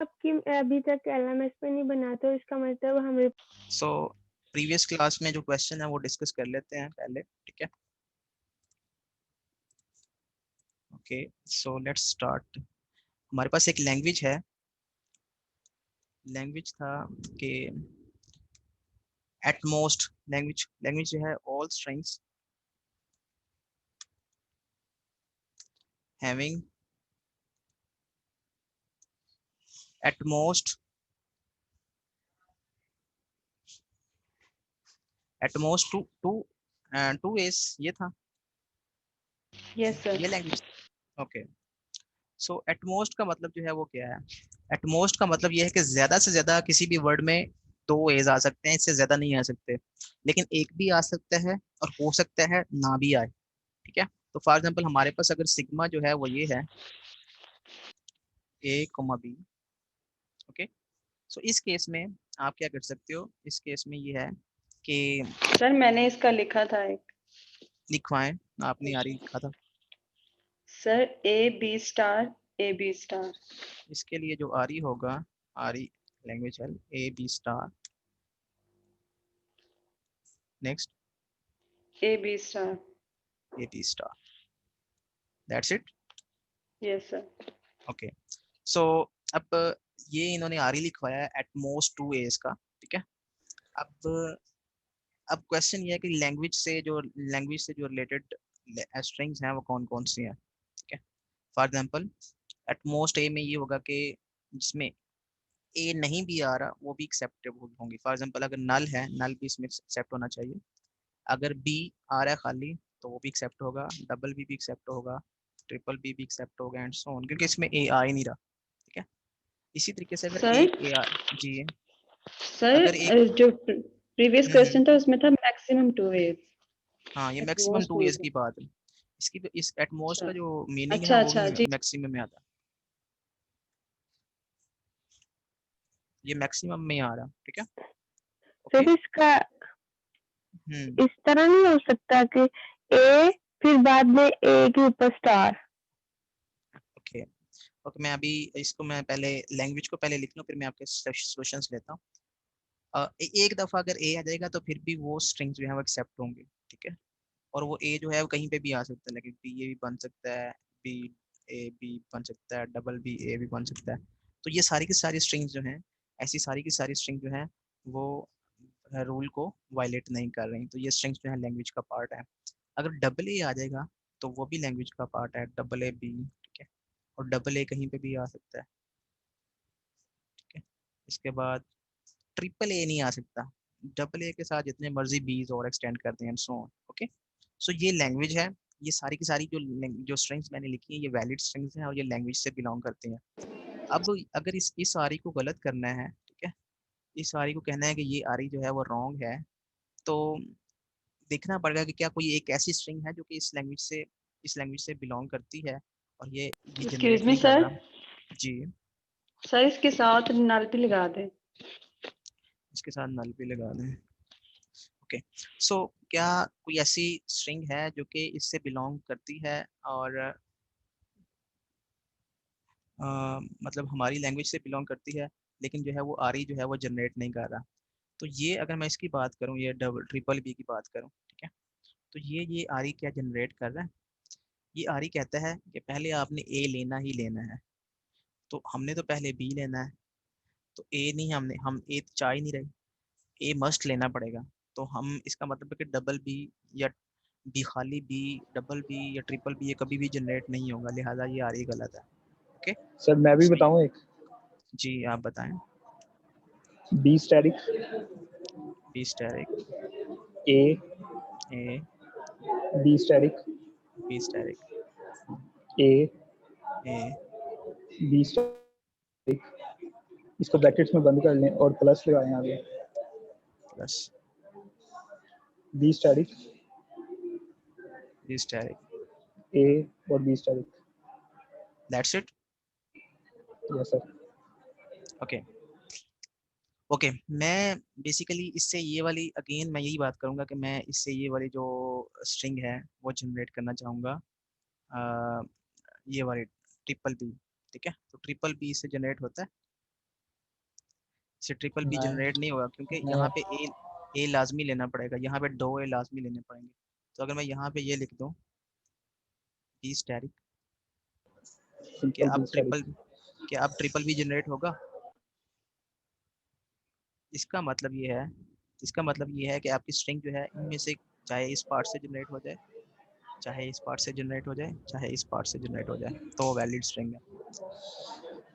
आपकी अभी तक एलएमएस पे नहीं बना, तो इसका मतलब हम सो प्रीवियस क्लास में जो क्वेश्चन है वो डिस्कस कर लेते हैं पहले, ठीक है। Okay, so let's start. हमारे पास एक लैंग्वेज है, लैंग्वेज था कि एट मोस्ट, लैंग्वेज लैंग्वेज जो है all strings having at most two two two a's, ये था, यस ये sir. Language. Okay, so at most का मतलब जो है वो क्या है? एटमोस्ट का मतलब ये है कि ज्यादा से ज्यादा किसी भी वर्ड में दो एज आ सकते हैं, इससे ज्यादा नहीं आ सकते, लेकिन एक भी आ सकता है और हो सकता है ना भी आए, ठीक है। तो फॉर एग्जांपल हमारे पास अगर सिग्मा जो है वो ये है ए कोमा बी, ओके। सो इस केस में आप क्या कर सकते हो, इस केस में ये है कि सर मैंने इसका लिखा था एक। लिखवाएं, आपने यारी लिखा था। Sir A B star. इसके लिए जो आरी होगा, आरी लैंग्वेज है A B star, next AB star. A B star, that's it. Yes sir. Okay, so अब ये इन्होंने आरी लिखवाया है एट मोस्ट टू एज का, ठीक है। अब अब क्वेश्चन ये है कि लैंग्वेज से जो रिलेटेड स्ट्रिंग्स हैं वो कौन कौन सी हैं, ठीक है। फॉर एग्जांपल एट मोस्ट ए में ये होगा कि जिसमें ए नहीं भी आ रहा वो भी एक्सेप्टेबल होंगी। फॉर एग्जांपल अगर नल है, नल भी इसमें एक्सेप्ट होना चाहिए। अगर बी आ रहा है खाली तो वो भी एक्सेप्ट होगा, डबल बी भी एक्सेप्ट होगा, ट्रिपल बी भी एक्सेप्ट होगा एंड सो ऑन, क्योंकि इसमें ए आ ही नहीं रहा, ठीक है। इसी तरीके से अगर सर एक ए आ जी, सर अगर एक जो प्रीवियस हम्म, क्वेश्चन था उसमें था मैक्सिमम 2 एज। हाँ ये at maximum most two 2 years a's. की बात है। इसकी तो इस एटमोस्ट का अच्छा जो मीनिंग है अच्छा वो भी अच्छा जी। मैक्सिमम में आता है, ये मैक्सिमम में आ रहा, ठीक है। ओके, फिर इसका हम्म, इस तरह नहीं हो सकता कि ए फिर बाद में ए के ऊपर स्टार। ओके। ओके, मैं अभी इसको मैं पहले लैंग्वेज को पहले लिख लूँ, फिर मैं आपके सॉल्यूशंस लेता हूँ। एक दफ़ा अगर ए आ जाएगा तो फिर भी वो स्ट्रिंग्स जो है वो एक्सेप्ट होंगे, ठीक है। और वो ए जो है वो कहीं पे भी आ सकता है, लेकिन बी ए भी बन सकता है, बी ए बी बन सकता है, डबल बी ए भी बन सकता है। तो ये सारी की सारी स्ट्रिंग्स जो हैं, ऐसी सारी की सारी स्ट्रिंग जो हैं वो रूल को वायलेट नहीं कर रही, तो ये स्ट्रिंग्स जो है लैंग्वेज का पार्ट है। अगर डबल ए आ जाएगा तो वो भी लैंग्वेज का पार्ट है, डबल ए बी, ठीक है। और डबल ए कहीं पे भी आ सकता है, ठीक है। इसके बाद ट्रिपल ए नहीं आ सकता, डबल ए के साथ जितने मर्जी बीज और एक्सटेंड करते हैं सो ऑन, ओके। सो ये लैंग्वेज है, ये सारी की सारी जो स्ट्रिंग्स मैंने लिखी है ये वैलिड स्ट्रिंग्स हैं और ये लैंग्वेज से बिलोंग करती हैं। अब अगर इस आरी को गलत करना है, ठीक है, इस आरी को कहना है कि ये आरी जो है वो रॉन्ग है, तो देखना पड़ेगा कि क्या कोई एक ऐसी स्ट्रिंग है जो कि इस लैंग्वेज से बिलोंग करती है और ये एक्सक्यूज जनरेट मी नहीं कर सर। रहा। जी, सर इसके साथ नल भी लगा दें। इसके साथ नल भी लगा दें। ओके, सो क्या कोई ऐसी स्ट्रिंग है जो कि इससे बिलोंग करती है और मतलब हमारी लैंग्वेज से बिलोंग करती है, लेकिन जो है वो आरी जो है वो जनरेट नहीं कर रहा? तो ये अगर मैं इसकी बात करूँ, ये डबल ट्रिपल बी की बात करूँ, ठीक है, तो ये आरी क्या जनरेट कर रहा है? ये आरी कहता है कि पहले आपने ए लेना ही लेना है, तो हमने तो पहले बी लेना है, तो ए नहीं, हम ए तो चाह ही नहीं रहे, ए मस्ट लेना पड़ेगा। तो हम इसका मतलब है कि डबल बी या बी खाली बी, डबल बी या ट्रिपल बी ये कभी भी जनरेट नहीं होगा, लिहाजा ये आरी गलत है। ओके, सर मैं भी सो बताऊं एक। जी आप बताएं। B static, B static, A A B static, B static, A A B static. इसको ब्रैकेट्स में बंद कर लें और प्लस लगाएं आगे। Plus B static, B static, A और B static. That's it. Yes sir. Okay, okay, मैं बेसिकली इससे ये वाली अगेन मैं यही बात करूंगा कि मैं इससे ये वाली जो स्ट्रिंग है वो जनरेट करना चाहूँगा, ये वाली ट्रिपल बी, ठीक है। तो ट्रिपल बी से जनरेट होता है, इससे ट्रिपल बी नहीं। जनरेट नहीं होगा क्योंकि नहीं। यहाँ पे ए लाजमी लेना पड़ेगा, यहाँ पे 2 ए लाजमी लेने पड़ेंगे। तो अगर मैं यहाँ पे ये लिख दूँ बी स्टैटिक, क्या अब ट्रिपल बी जनरेट होगा? इसका मतलब ये है कि आपकी स्ट्रिंग जो है इनमें से चाहे इस पार्ट से जनरेट हो जाए, चाहे इस पार्ट से जनरेट हो जाए, चाहे इस पार्ट से जनरेट हो जाए, तो वैलिड स्ट्रिंग है।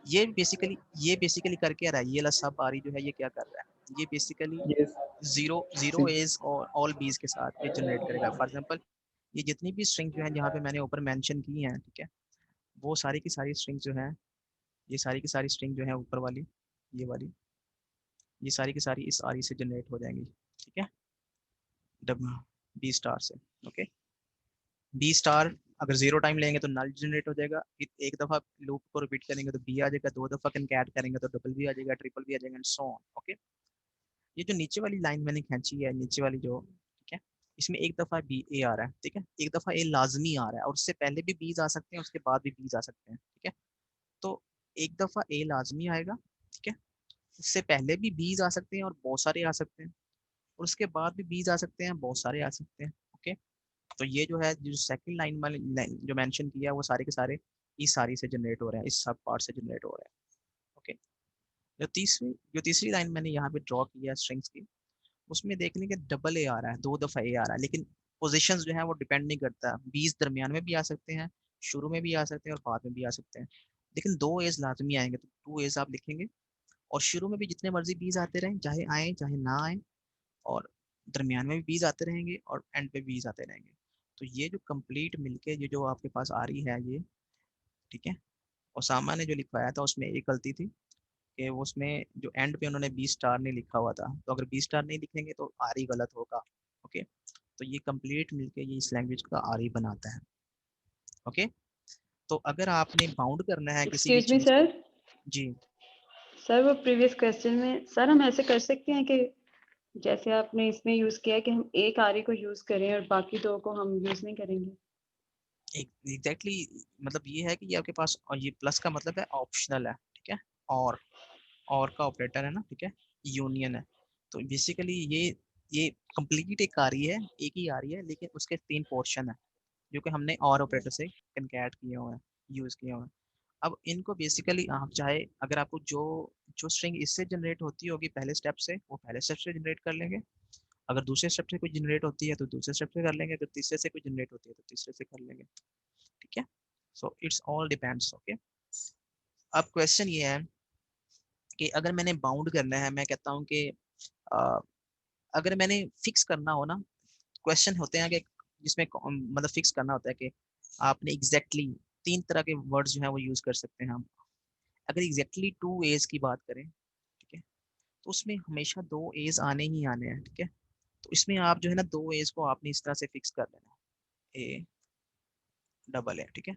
ये बेसिकली कर क्या रहा है, ये वाला सब आरी जो है ये क्या कर रहा है, ये बेसिकली ये जीरो एज और ऑल बीज के साथ ये जनरेट करेगा। फॉर एग्जांपल ये जितनी भी स्ट्रिंग जो है यहाँ पे मैंने ऊपर मेंशन की हैं, ठीक है, वो सारी की सारी स्ट्रिंग जो है, ये सारी की सारी स्ट्रिंग जो है ऊपर वाली, ये वाली, ये सारी की सारी इस आरी से जनरेट हो जाएंगी, ठीक है, बी स्टार से। ओके, बी स्टार अगर 0 टाइम लेंगे तो नल जनरेट हो जाएगा, एक दफा लूप को रिपीट करेंगे तो बी आ जाएगा, 2 दफा कंकैट करेंगे तो डबल बी आ जाएगा, ट्रिपल बी आ जाएगा, एंड सो ऑन। ओके, ये जो नीचे वाली लाइन मैंने खींची है, नीचे वाली जो, ठीक है, इसमें एक दफा बी ए आ रहा है, ठीक है, एक दफा ए लाजमी आ रहा है, और उससे पहले भी बीज आ सकते हैं, उसके बाद भी बीज आ सकते हैं, ठीक है। तो एक दफा ए लाजमी आएगा, ठीक है, उससे पहले भी बीज आ सकते हैं और बहुत सारे आ सकते हैं, और उसके बाद भी बीज आ सकते हैं, बहुत सारे आ सकते हैं। ओके, तो ये जो है जो सेकंड लाइन वाले जो मेंशन किया है वो सारे के सारे इस सारी से जनरेट हो रहे हैं, इस सब पार्ट से जनरेट हो रहे हैं। ओके, जो तीसरी लाइन मैंने यहाँ पे ड्रॉ किया है स्ट्रिंग्स की, उसमें देख लेंगे डबल ए आ रहा है, 2 दफा ए आ रहा है, लेकिन पोजीशंस जो है वो डिपेंड नहीं करता, बीज दरमियान में भी आ सकते हैं, शुरू में भी आ सकते हैं और बाद में भी आ सकते हैं, लेकिन 2 एज लाजमी आएंगे, तो 2 एज आप लिखेंगे, और शुरू में भी जितने मर्जी बीज आते रहें, चाहे आए चाहे ना आए, और दरमियान में भी बीज आते रहेंगे और एंड पे बीज आते रहेंगे। तो ये जो कंप्लीट मिलके ये जो आपके पास आ रही है ये, ठीक है, और सामा ने जो लिखवाया था उसमें एक गलती थी कि वो उसमें जो एंड पे उन्होंने बी स्टार नहीं लिखा हुआ था, तो अगर बी स्टार नहीं लिखेंगे तो आर ही गलत होगा। ओके, तो ये कंप्लीट मिलके ये इस लैंग्वेज का आर ही बनाता है। ओके, तो अगर आपने बाउंड करना है किसी भी एक्सक्यूज मी चीज को, सर, जी सर वो प्रीवियस क्वेश्चन में सर हम ऐसे कर सकते हैं कि जैसे आपने इसमें यूज किया है कि हम एक आरी को यूज करें और बाकी 2 को हम यूज नहीं करेंगे। एग्जैक्टली मतलब ये है कि ये आपके पास, और ये प्लस का मतलब है ऑप्शनल है, ठीक है, और का ऑपरेटर है ना, ठीक है, यूनियन है। तो बेसिकली ये कंप्लीट एक आ रही है, एक ही आ रही है, लेकिन उसके 3 पोर्शन है जो कि हमने और ऑपरेटर से कनकैट किए हुए हैं, यूज किए हुए हैं। अब इनको बेसिकली आप चाहे, अगर आपको जो जो स्ट्रिंग इससे जनरेट होती होगी पहले स्टेप से, वो पहले स्टेप से जनरेट कर लेंगे, अगर दूसरे स्टेप से कोई जनरेट होती है तो दूसरे स्टेप से कर लेंगे, अगर तीसरे से कोई जनरेट होती है तो तीसरे से कर लेंगे, ठीक है। So it's all depends. Okay, अब क्वेश्चन ये है कि अगर मैंने बाउंड करना है, मैं कहता हूँ कि अगर मैंने फिक्स करना हो ना, क्वेश्चन होते हैं कि जिसमें मतलब फिक्स करना होता है कि आपने एग्जैक्टली 3 तरह के वर्ड्स जो है वो यूज कर सकते हैं हम। अगर एग्जैक्टली 2 एज की बात करें, ठीक है, तो उसमें हमेशा 2 एज आने ही आने हैं, ठीक है। तो इसमें आप जो है ना 2 एज को आपने इस तरह से फिक्स कर लेना, ए डबल ए, ठीक है,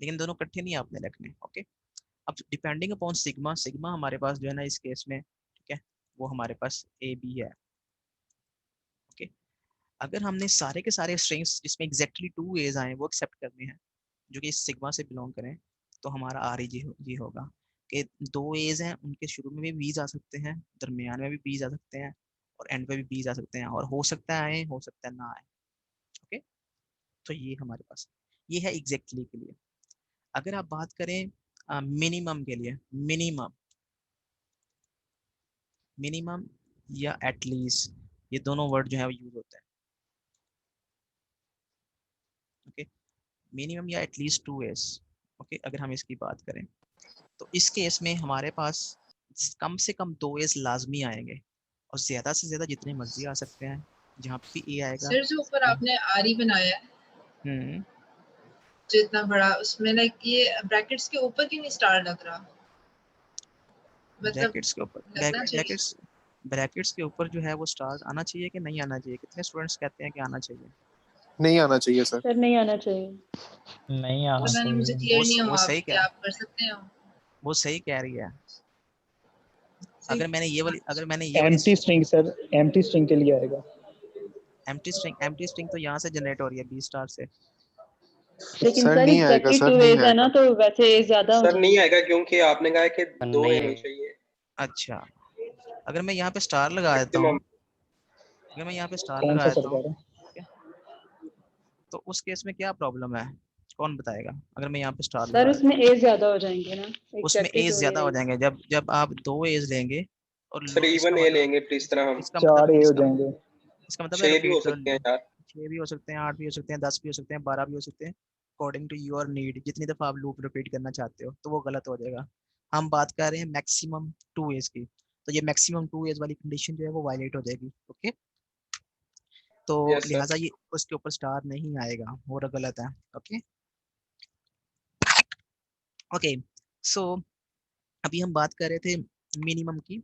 लेकिन दोनों इकट्ठे नहीं आपने रखने। ओके, अब डिपेंडिंग अपॉन सिग्मा, सिग्मा हमारे पास जो है ना इस केस में, ठीक है, वो हमारे पास ए बी है। ओके, अगर हमने सारे के सारे स्ट्रिंग्स जिसमें एग्जैक्टली 2 एज आए वो एक्सेप्ट करने हैं, जो कि इस सिग्मा से बिलोंग करें, तो हमारा आर ये होगा कि 2 एज हैं, उनके शुरू में भी बीज आ सकते हैं, दरमियान में भी बीज आ सकते हैं, और एंड पे भी बीज आ सकते हैं, और हो सकता है आए, हो सकता है ना आए। ओके, तो ये हमारे पास ये है एग्जैक्टली के लिए। अगर आप बात करें मिनिमम के लिए, मिनिमम या एटलीस्ट, ये दोनों वर्ड जो है वो यूज होते हैं। ओके, मिनिमम या एटलीस्ट 2 एज। ओके, अगर हम इसकी बात करें तो इस केस में हमारे पास कम से कम 2 एज लाजमी आएंगे, और ज्यादा से ज्यादा जितने मर्जी आ सकते हैं, जहाँ पे भी ए आएगा। सर जो ऊपर आपने आरी बनाया है हम्म, जो इतना बड़ा, उसमें लाइक ये ब्रैकेट्स के ऊपर क्यों नहीं स्टार लग रहा? मतलब ब्रैकेट्स के ऊपर लगना चाहिए। ब्रैकेट्स के ऊपर जो है वो स्टार आना चाहिए कि नहीं आना चाहिए? कितने स्टूडेंट्स कहते हैं कि आना चाहिए? नहीं आना चाहिए सर। सर नहीं आना चाहिए। नहीं आना पता नहीं, मुझे चाहिए। क्लियर नहीं वो हुआ सही कि कह आप कर सकते हो। वो सही कह रही है। अगर मैंने ये वाली empty string sir, empty string के लिए आएगा। एम्प्टी स्ट्रिंग तो यहाँ से जनरेट हो रही है बी स्टार से। लेकिन सर सर नहीं आएगा, एग्जैक्टली सर 2 नहीं एज है ना, आएगा। तो वैसे एज ज्यादा हो सर नहीं जाएगी। आएगा क्योंकि आपने कहा कि 2 नहीं होनी चाहिए। अच्छा, अगर मैं यहाँ पे स्टार लगा देता हूँ, अगर मैं यहाँ पे स्टार कौन लगा सा देता सर हूँ, कह रहे हैं? ठीक है, तो उस केस में क्या प्रॉब्लम है, कौन बताएगा? अगर मैं यहाँ पे स्टार सर लगा उसमें देता हूँ, ए ज्यादा हो जाएंगे ना, उसमें एग्जैक्टली एज दो ज्यादा हो आएंगे। जाएंगे। जब जब आप 2 एज लेंगे और सर इसका इवन ए मतलब, लेंगे प्लीज तरह हम। इसका मतलब 4 ए हो इसका जाएंगे। इसका मतलब है 6 भी हो रिपीट कर, सकते हैं यार। 6 भी हो सकते हैं, 8 भी हो सकते हैं, 10 भी हो सकते हैं, 12 भी हो सकते हैं, अकॉर्डिंग टू योर नीड। जितनी दफा आप लूप रिपीट करना चाहते हो तो वो गलत हो जाएगा। हम बात कर रहे हैं मैक्सिमम 2 एज की, तो ये मैक्सिमम 2 एज वाली कंडीशन जो है वो वायलेट हो जाएगी। ओके, तो यस सर। लिहाजा ये उसके ऊपर स्टार नहीं आएगा और गलत है। ओके ओके, सो अभी हम बात कर रहे थे मिनिमम की।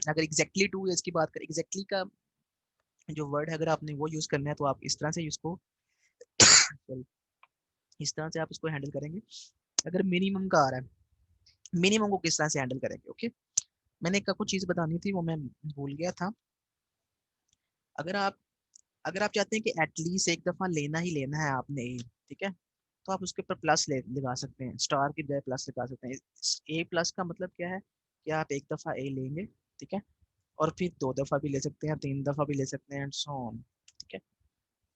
अगर एग्जैक्टली 2 एज की बात करें, एग्जैक्टली का जो वर्ड है अगर आपने वो यूज करना है तो आप इस तरह से इसको sorry, इस तरह से आप इसको हैंडल करेंगे। अगर मिनिमम का आ रहा है, मिनिमम को किस तरह से हैंडल करेंगे? ओके, मैंने एक आपको चीज बतानी थी वो मैं भूल गया था। अगर आप अगर आप चाहते हैं कि एटलीस्ट एक दफा लेना ही लेना है आपने ए, ठीक है, तो आप उसके ऊपर प्लस लगा सकते हैं, स्टार की बजाय प्लस लगा सकते हैं। ए प्लस का मतलब क्या है कि आप एक दफा ए लेंगे, ठीक है, और फिर 2 दफा भी ले सकते हैं, 3 दफा भी ले सकते हैं, एंड सो ऑन। ठीक है,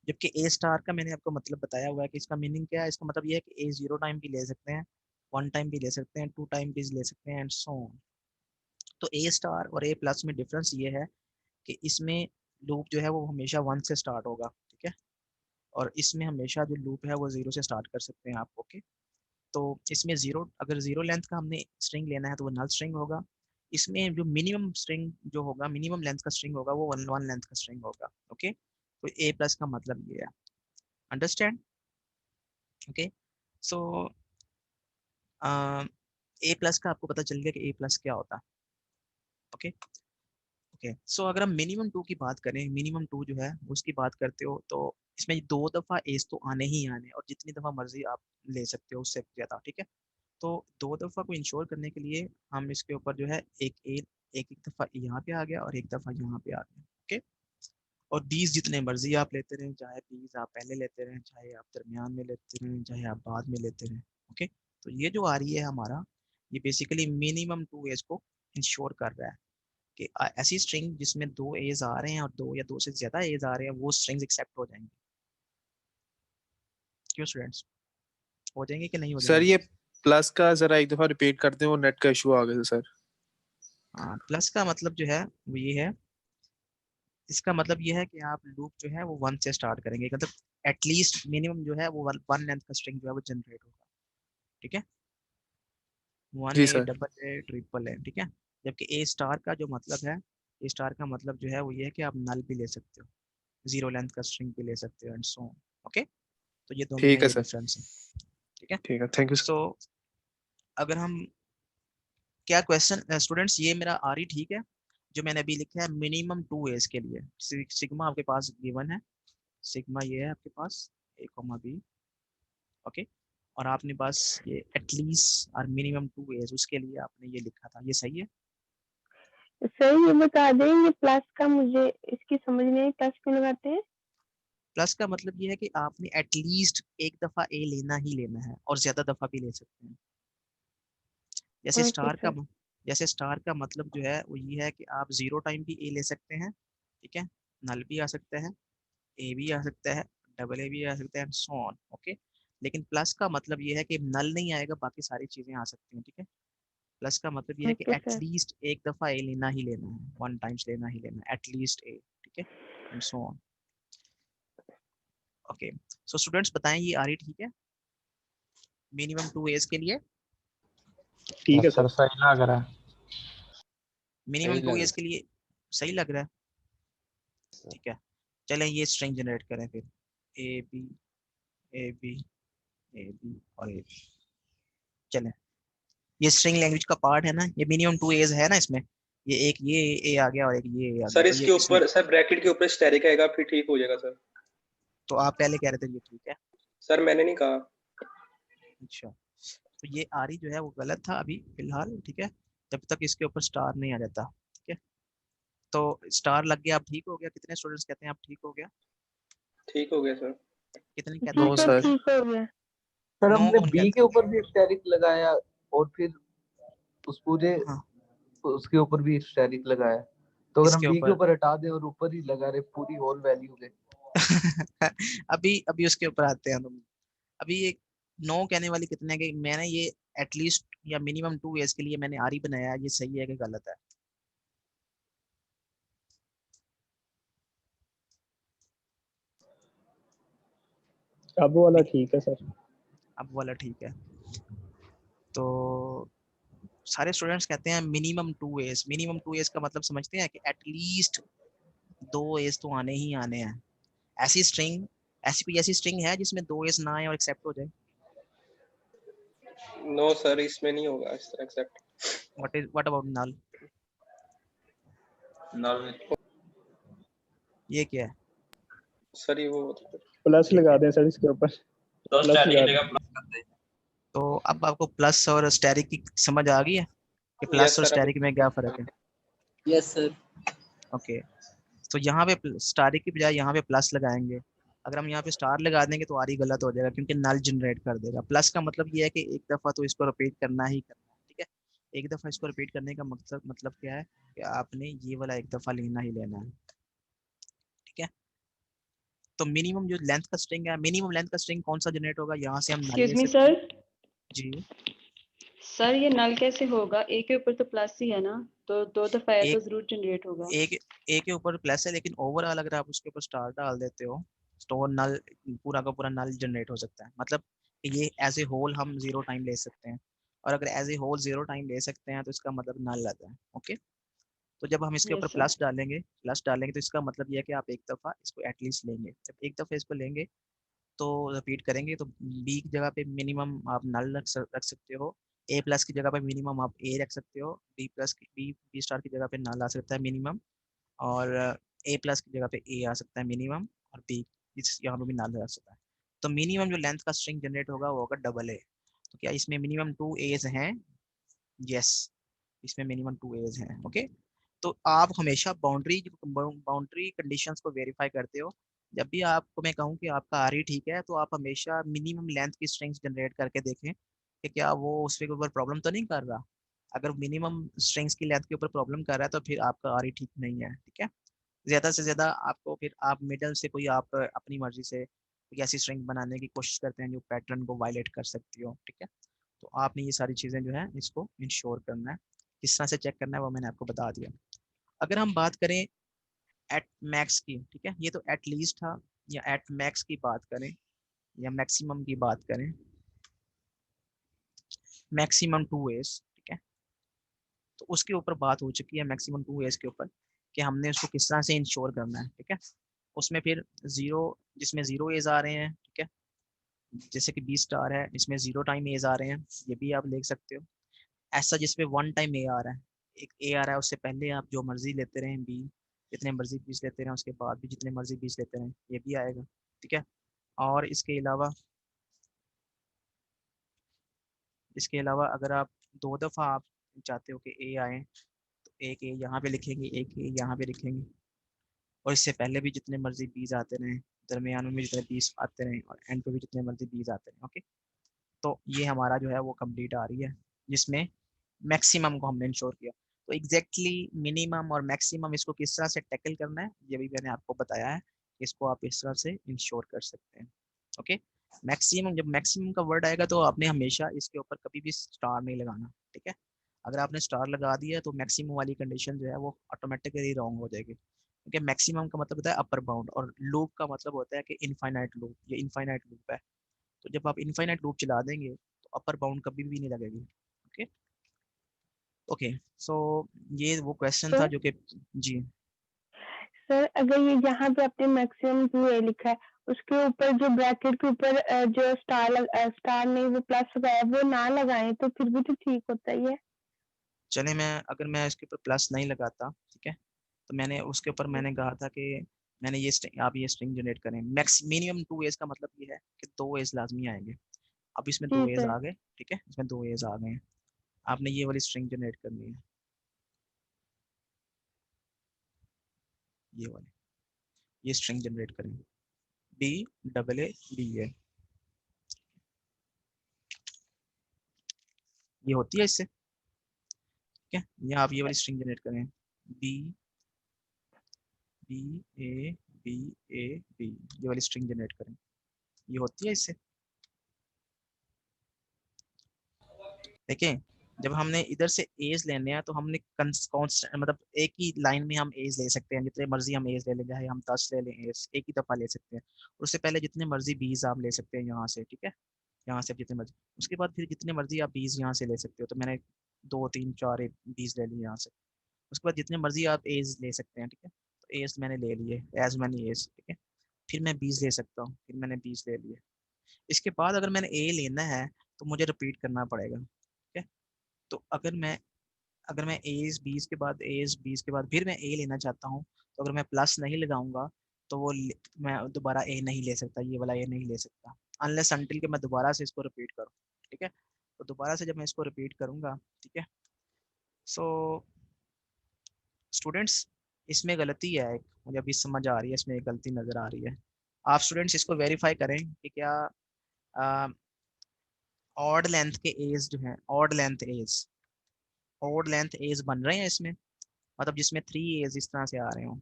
जबकि ए स्टार का मैंने आपको मतलब बताया हुआ है कि इसका मीनिंग क्या है। इसका मतलब ये है कि ए 0 टाइम भी ले सकते हैं, 1 टाइम भी ले सकते हैं, 2 टाइम भी ले सकते हैं, एंड सो ऑन। तो ए स्टार और ए प्लस में डिफरेंस ये है कि इसमें लूप जो है वो हमेशा 1 से स्टार्ट होगा, ठीक है, और इसमें हमेशा जो लूप है वो 0 से स्टार्ट कर सकते हैं आप। ओके, तो इसमें जीरो, अगर 0 लेंथ का हमने स्ट्रिंग लेना है तो वो नल स्ट्रिंग होगा। इसमें जो मिनिमम स्ट्रिंग जो होगा, मिनिमम लेंथ का स्ट्रिंग होगा वो वन लेंथ का स्ट्रिंग होगा। ओके, तो ए प्लस का मतलब ये है, अंडरस्टैंड? ओके, सो ए प्लस का आपको पता चल गया कि ए प्लस क्या होता है। ओके ओके, सो अगर हम मिनिमम 2 की बात करें, मिनिमम 2 जो है उसकी बात करते हो तो इसमें 2 दफा एज तो आने ही आने, और जितनी दफा मर्जी आप ले सकते हो उससे ज्यादा। ठीक है, तो 2 दफा को इंश्योर करने के लिए हम इसके ऊपर जो है एक एक दफा यहाँ पे आ गया और एक दफा यहाँ पे आ गया। ओके, और बीस जितने मर्जी आप लेते रहें, चाहे 20 आप पहले लेते रहें, चाहे आप दरमियान में लेते रहें, चाहे आप बाद में लेते रहें। ओके, तो ये जो आ रही है हमारा, ये बेसिकली मिनिमम 2 एज को इंश्योर कर रहा है कि ऐसी स्ट्रिंग जिसमें 2 एज आ रहे हैं और 2 या 2 से ज्यादा एज आ रहे हैं वो स्ट्रिंग्स एक्सेप्ट हो जाएंगी। क्यों स्टूडेंट्स, हो जाएंगे कि नहीं हो सर जाएंगे? ये प्लस का जरा एक दफा रिपीट कर दें, वो नेट का इशू आ गया था सर। हाँ, प्लस का मतलब जो है वो ये है, इसका मतलब ये है कि आप लूप जो है वो 1 से स्टार्ट करेंगे, मतलब एटलीस्ट मिनिमम जो है वो 1 लेंथ का स्ट्रिंग जो है वो जनरेट होगा। ठीक है, 1 जी A sir. Double A triple A, ठीक है। जबकि ए स्टार का जो मतलब है, ए स्टार का मतलब जो है वो ये है कि आप नल भी ले सकते हो, 0 लेंथ का स्ट्रिंग भी ले सकते हो, एंड सो ऑन। ओके, तो ये दोनों में ठीक है ये सर। डिफरेंस है। ठीक है, ठीक है, थैंक यू सर। सो अगर हम, क्या क्वेश्चन स्टूडेंट्स, ये मेरा आ रही ठीक है जो मैंने अभी लिखा है मिनिमम 2 एज के लिए। सिग्मा आपके पास गिवन है, सिग्मा ये है आपके पास ए कॉमा बी। ओके, और आपने बस ये एटलीस्ट और मिनिमम 2 एज उसके लिए आपने ये लिखा था, ये सही है? सर ये बता दें, ये प्लस का मुझे इसकी समझ नहीं आई, प्लस क्यों लगाते हैं? प्लस का मतलब ये है कि आपने एटलीस्ट एक दफा ए लेना ही लेना है और ज्यादा दफा भी ले सकते हैं। जैसे ओके स्टार का सर। जैसे स्टार का मतलब जो है वो ये है कि आप 0 टाइम भी ए ले सकते हैं, ठीक है, नल भी आ सकता है, ए भी आ सकता है, डबल ए भी आ सकता है, सो ऑन। ओके, लेकिन प्लस का मतलब ये है कि नल नहीं आएगा, बाकी सारी चीजें आ सकती हैं। ठीक है, प्लस का मतलब ये है कि ओके सर। एटलीस्ट एक दफा ए लेना ही लेना है, 1 टाइम्स लेना ही लेना है, एटलीस्ट ए। ठीक है, and so on. Okay, so students बताएं ये आ रही ठीक है मिनिमम 2 एज के लिए? ठीक है सर सर। सही लग रहा है। मिनिमम 2 एज के लिए सही लग रहा है? ठीक है, चलें ये स्ट्रिंग जनरेट करें फिर, A B A B A B और ए बी। चलें, ये स्ट्रिंग लैंग्वेज का पार्ट है ना, ये मिनिमम 2 एज है ना इसमें, ये एक ये ए आ गया और एक ये आ गया, सर तो ये इसके इसमें, ऊपर सर ब्रैकेट के ऊपर स्टैरिक आएगा फिर ठीक हो जाएगा सर। तो आप पहले कह रहे थे ये ठीक है। सर मैंने नहीं कहा। अच्छा, तो ये आरी जो है वो गलत था अभी फिलहाल, ठीक है, जब तक इसके ऊपर स्टार नहीं आ जाता। ठीक है, तो स्टार लग गया, अब ठीक हो गया? कितने स्टूडेंट्स कहते हैं अब ठीक हो गया? ठीक हो गया सर। कितने जी कहते हैं नो कि सर, नहीं? सर। ठीक हो गया। सर नो हमने कौन बी कहता के है? ऊपर भी स्टैरिक लगाया और फिर उस पूरे हाँ, उसके ऊपर भी स्टैरिक लगाया। तो अगर इसके हम बी के ऊपर ऊपर हटा दें और ऊपर ही लगा रहे पूरी होल वैल्यू के, अभी अभी उसके ऊपर आते हैं हम। अभी एक नो कहने वाली कितने के, मैंने ये एटलीस्ट या मिनिमम 2 एज के लिए मैंने आर ही बनाया है, ये सही है कि गलत है? अब वो वाला ठीक है सर। अब वाला ठीक है। तो सारे स्टूडेंट्स कहते हैं मिनिमम 2 एज। मिनिमम 2 एज का मतलब समझते हैं कि एटलीस्ट 2 एज तो आने ही आने हैं। ऐसी स्ट्रिंग, ऐसी कोई ऐसी स्ट्रिंग है जिसमें 2 एज ना आए और एक्सेप्ट हो जाए? नो सर, इसमें नहीं होगा इस तरह एक्सेप्ट। व्हाट अबाउट नल? नल ये क्या है? सर ये वो प्लस ये लगा क्या है? दें सर इसके ऊपर, तो प्लस स्टैटिक लगा की दें। जगह प्लस कर दे। तो अब आपको प्लस और स्टैरिक की समझ आ गई है कि यस प्लस और सर। स्टैरिक में क्या फर्क है? Yes sir. ओके, तो यहाँ पे स्टार की बजाय यहाँ पे प्लस लगाएंगे। अगर हम यहाँ पे स्टार लगा देंगे तो आर ही गलत हो जाएगा, क्योंकि नल जनरेट कर देगा। प्लस का मतलब ये है कि एक दफ़ा तो इसको रिपीट करना ही करना है, ठीक है? एक दफ़ा इसको रिपीट करने का मतलब क्या है कि आपने ये वाला एक दफ़ा लेना ही लेना है, ठीक है? तो मिनिमम जो लेंथ का स्ट्रिंग है, मिनिमम लेंथ का स्ट्रिंग कौन सा जनरेट होगा? यहाँ से हम नल एक्सक्यूज ले मी सकते हैं। सर, जी, सर ये नल कैसे होगा? ए के ऊपर तो प्लस ही है ना, तो 2 दफा है तो एक जरूर जनरेट होगा। एक ए के ऊपर प्लस है, लेकिन ओवरऑल अगर आप उसके ऊपर स्टार डाल देते हो तो नल, पूरा का पूरा नल जनरेट हो सकता है। मतलब ये एज ए होल हम 0 टाइम ले सकते हैं, और अगर एज ए होल 0 टाइम ले सकते हैं तो इसका मतलब नल आता है। ओके, तो जब हम इसके ऊपर यस सर। प्लस डालेंगे तो इसका मतलब ये है कि आप एक दफ़ा इसको एटलीस्ट लेंगे। जब एक दफ़ा इसको लेंगे तो रिपीट करेंगे तो बी की जगह पे मिनिमम आप नल रख सकते हो, ए प्लस की जगह पे मिनिमम आप ए रख सकते हो, बी प्लस की बी स्टार की जगह पे नल आ सकता है मिनिमम, और ए प्लस की जगह पे ए आ सकता है मिनिमम, और बी इस यहाँ पे भी नल आ सकता है। तो मिनिमम जो लेंथ का स्ट्रिंग जनरेट होगा वो होगा डबल ए। तो क्या इसमें मिनिमम 2 एज हैं? यस, इसमें मिनिमम 2 एज हैं। ओके, तो आप हमेशा बाउंड्री कंडीशंस को वेरीफाई करते हो। जब भी आपको मैं कहूँ कि आपका आर ठीक है, तो आप हमेशा मिनिमम लेंथ की स्ट्रिंग्स जनरेट करके देखें कि क्या वो उसके ऊपर प्रॉब्लम तो नहीं कर रहा। अगर मिनिमम स्ट्रिंग्स की लेंथ के ऊपर प्रॉब्लम कर रहा है तो फिर आपका आर ठीक नहीं है, ठीक है? ज़्यादा से ज़्यादा आपको फिर आप मिडल से कोई आप अपनी मर्जी से कोई ऐसी स्ट्रिंग बनाने की कोशिश करते हैं जो पैटर्न को वायलेट कर सकती हो, ठीक है? तो आपने ये सारी चीज़ें जो है इसको इंश्योर करना है। किस तरह से चेक करना है वो मैंने आपको बता दिया। अगर हम बात करें एट मैक्स की, ठीक है, ये तो एट लीस्ट था, या एट मैक्स की बात करें या मैक्सिमम की बात करें, मैक्सिमम 2 एज, ठीक है? तो उसके ऊपर बात हो चुकी है मैक्सिमम 2 एज के ऊपर, कि हमने उसको किस तरह से इंश्योर करना है, ठीक है? उसमें फिर जीरो, जिसमें 0 एज आ रहे हैं, ठीक है, जैसे कि बी स्टार है, इसमें 0 टाइम एज आ रहे हैं, ये भी आप देख सकते हो। ऐसा जिसमें 1 टाइम ए आ रहा है, एक ए आ रहा है, उससे पहले आप जो मर्जी लेते रहें बी, जितने मर्जी बीस लेते रहें, उसके बाद भी जितने मर्जी बीस लेते रहें, ये भी आएगा, ठीक है? और इसके अलावा अगर आप 2 दफ़ा आप चाहते हो कि ए आए, तो एक ए यहाँ पे लिखेंगे, एक ए यहाँ पे लिखेंगे, और इससे पहले भी जितने मर्जी बीज आते रहें, दरमियान में जितने बीस आते रहें, और एंड पे भी जितने मर्जी बीज आते रहें। ओके, तो ये हमारा जो है वो कंप्लीट आ रही है, जिसमें मैक्सिमम को हमने इंश्योर किया। तो एग्जैक्टली मिनिमम और मैक्सिमम इसको किस तरह से टैकल करना है ये भी मैंने आपको बताया है। इसको आप इस तरह से इंश्योर कर सकते हैं। ओके, मैक्सिमम, जब मैक्सिमम का वर्ड आएगा तो आपने हमेशा इसके ऊपर कभी भी स्टार नहीं लगाना, ठीक है? अगर आपने स्टार लगा दिया तो मैक्सिमम वाली कंडीशन जो है वो ऑटोमेटिकली रॉन्ग हो जाएगी, क्योंकि मैक्सिमम का मतलब होता है अपर बाउंड, और लूप का मतलब होता है कि इनफाइनाइट लूप, ये इनफाइनाइट लूप है। तो जब आप इनफाइनाइट लूप चला देंगे तो अपर बाउंड कभी भी नहीं लगेगी। ओके ओके, सो ये वो क्वेश्चन था सर जो कि, जी सर अगर ये जहाँ पे आपने मैक्सिमम 2 ए लिखा है, उसके ऊपर जो ब्रैकेट के ऊपर जो स्टार नहीं वो प्लस लगाया वो ना लगाएं तो फिर भी तो ठीक होता ही है। चले, अगर मैं इसके ऊपर प्लस नहीं लगाता, ठीक है, तो मैंने उसके ऊपर मैंने कहा था कि मैंने ये आप ये स्ट्रिंग जनरेट करें, मैक्स मिनिमम 2 एज का मतलब ये है कि 2 एज लाजमी आएंगे। अब इसमें 2 जी एज सर। आ गए, ठीक है, इसमें 2 एज आ गए हैं। आपने ये वाली स्ट्रिंग जनरेट करनी है, ये वाली, ये स्ट्रिंग जनरेट करें, बी डबल ए बी ए, ये होती है इससे, ठीक है? या आप ये वाली स्ट्रिंग जनरेट करें, B B A B A B, ये वाली स्ट्रिंग जनरेट करें। ये होती है इससे। देखें, जब हमने इधर से एज लेने हैं तो हमने कांस्टेंट मतलब एक ही लाइन में हम एज ले सकते हैं, जितने मर्जी हम एज ले लें, चाहे हम 10 ले लें एज, एक ही दफ़ा ले सकते हैं। उससे पहले जितने मर्जी बीज आप ले सकते हैं यहाँ से, ठीक है, यहाँ से जितने मर्जी, उसके बाद फिर जितने मर्जी आप बीज यहाँ से ले सकते हो। तो मैंने 2 3 4 बीज ले लिए यहाँ से। उसके बाद जितने मर्जी आप एज ले सकते हैं, ठीक है, तो एज मैंने ले लिए, एज मैनी एज, ठीक है। फिर मैं बीज ले सकता हूँ, फिर मैंने बीज ले लिए। इसके बाद अगर मैंने ए लेना है तो मुझे रिपीट करना पड़ेगा, ठीक है। तो अगर मैं एज बीस के बाद एज बीस के बाद फिर मैं ए लेना चाहता हूँ, तो अगर मैं प्लस नहीं लगाऊंगा तो मैं दोबारा ए नहीं ले सकता, ये वाला ए नहीं ले सकता, अनलेस अनटिल के मैं दोबारा से इसको रिपीट करूँ, ठीक है। तो दोबारा से जब मैं इसको रिपीट करूँगा, ठीक है, सो स्टूडेंट्स इसमें गलती है एक, मुझे अभी समझ आ रही है, इसमें एक गलती नज़र आ रही है। आप स्टूडेंट्स इसको वेरीफाई करें कि क्या ऑड लेंथ के एज जो है, ऑड लेंथ एज बन रहे हैं इसमें, मतलब जिसमें 3 एज इस तरह से आ रहे हो,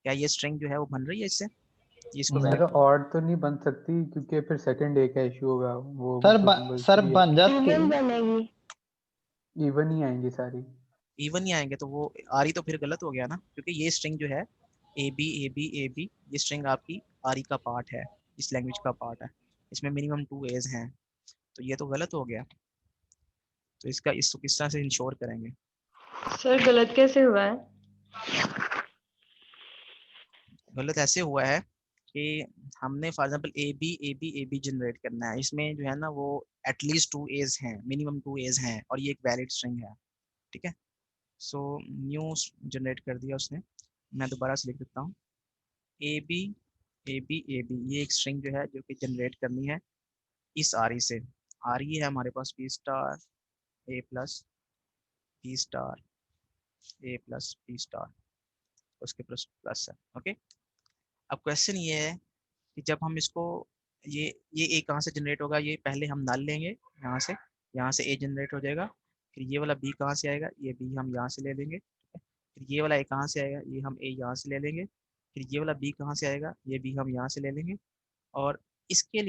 क्या ये स्ट्रिंग जो है वो बन रही है इससे? इसको सर ऑड तो नहीं बन सकती क्योंकि फिर सेकंड ए का इशू होगा। वो सर बन जाती है, इवन बनेगी, इवन ही आएंगी सारी, इवन ही आएंगे तो वो आरी तो फिर गलत हो गया ना, क्योंकि ये स्ट्रिंग जो है A B A B A B, ये स्ट्रिंग आपकी आरी का पार्ट है, इस लैंग्वेज का पार्ट है, इसमें मिनिमम 2 एज हैं, तो ये तो गलत हो गया। तो इसको किस तरह से इंश्योर करेंगे? सर गलत कैसे हुआ है? गलत ऐसे हुआ है कि हमने for example A B generate करना है, इसमें जो है ना वो एटलीस्ट 2 एज हैं, मिनिमम 2 एज हैं, और ये एक वैलिड स्ट्रिंग है, ठीक है। सो न्यू जनरेट कर दिया उसने, मैं दोबारा से लिख देता हूँ, A B A B A B, ये एक स्ट्रिंग जो है जो कि जनरेट करनी है इस आरी से। आरी है हमारे पास B star A plus B star A plus B star, उसके प्लस प्लस है, ओके। अब क्वेश्चन ये है कि जब हम इसको ये ए कहाँ से जनरेट होगा, ये पहले हम नल लेंगे यहाँ से ए जनरेट हो जाएगा, फिर ये वाला बी कहाँ से आएगा, ये बी हम यहाँ से ले लेंगे, फिर ये वाला ए कहाँ से आएगा, ये हम ए यहाँ से ले लेंगे, फिर ये वाला बी कहाँ से आएगा, ये बी हम यहाँ से ले लेंगे, और इसके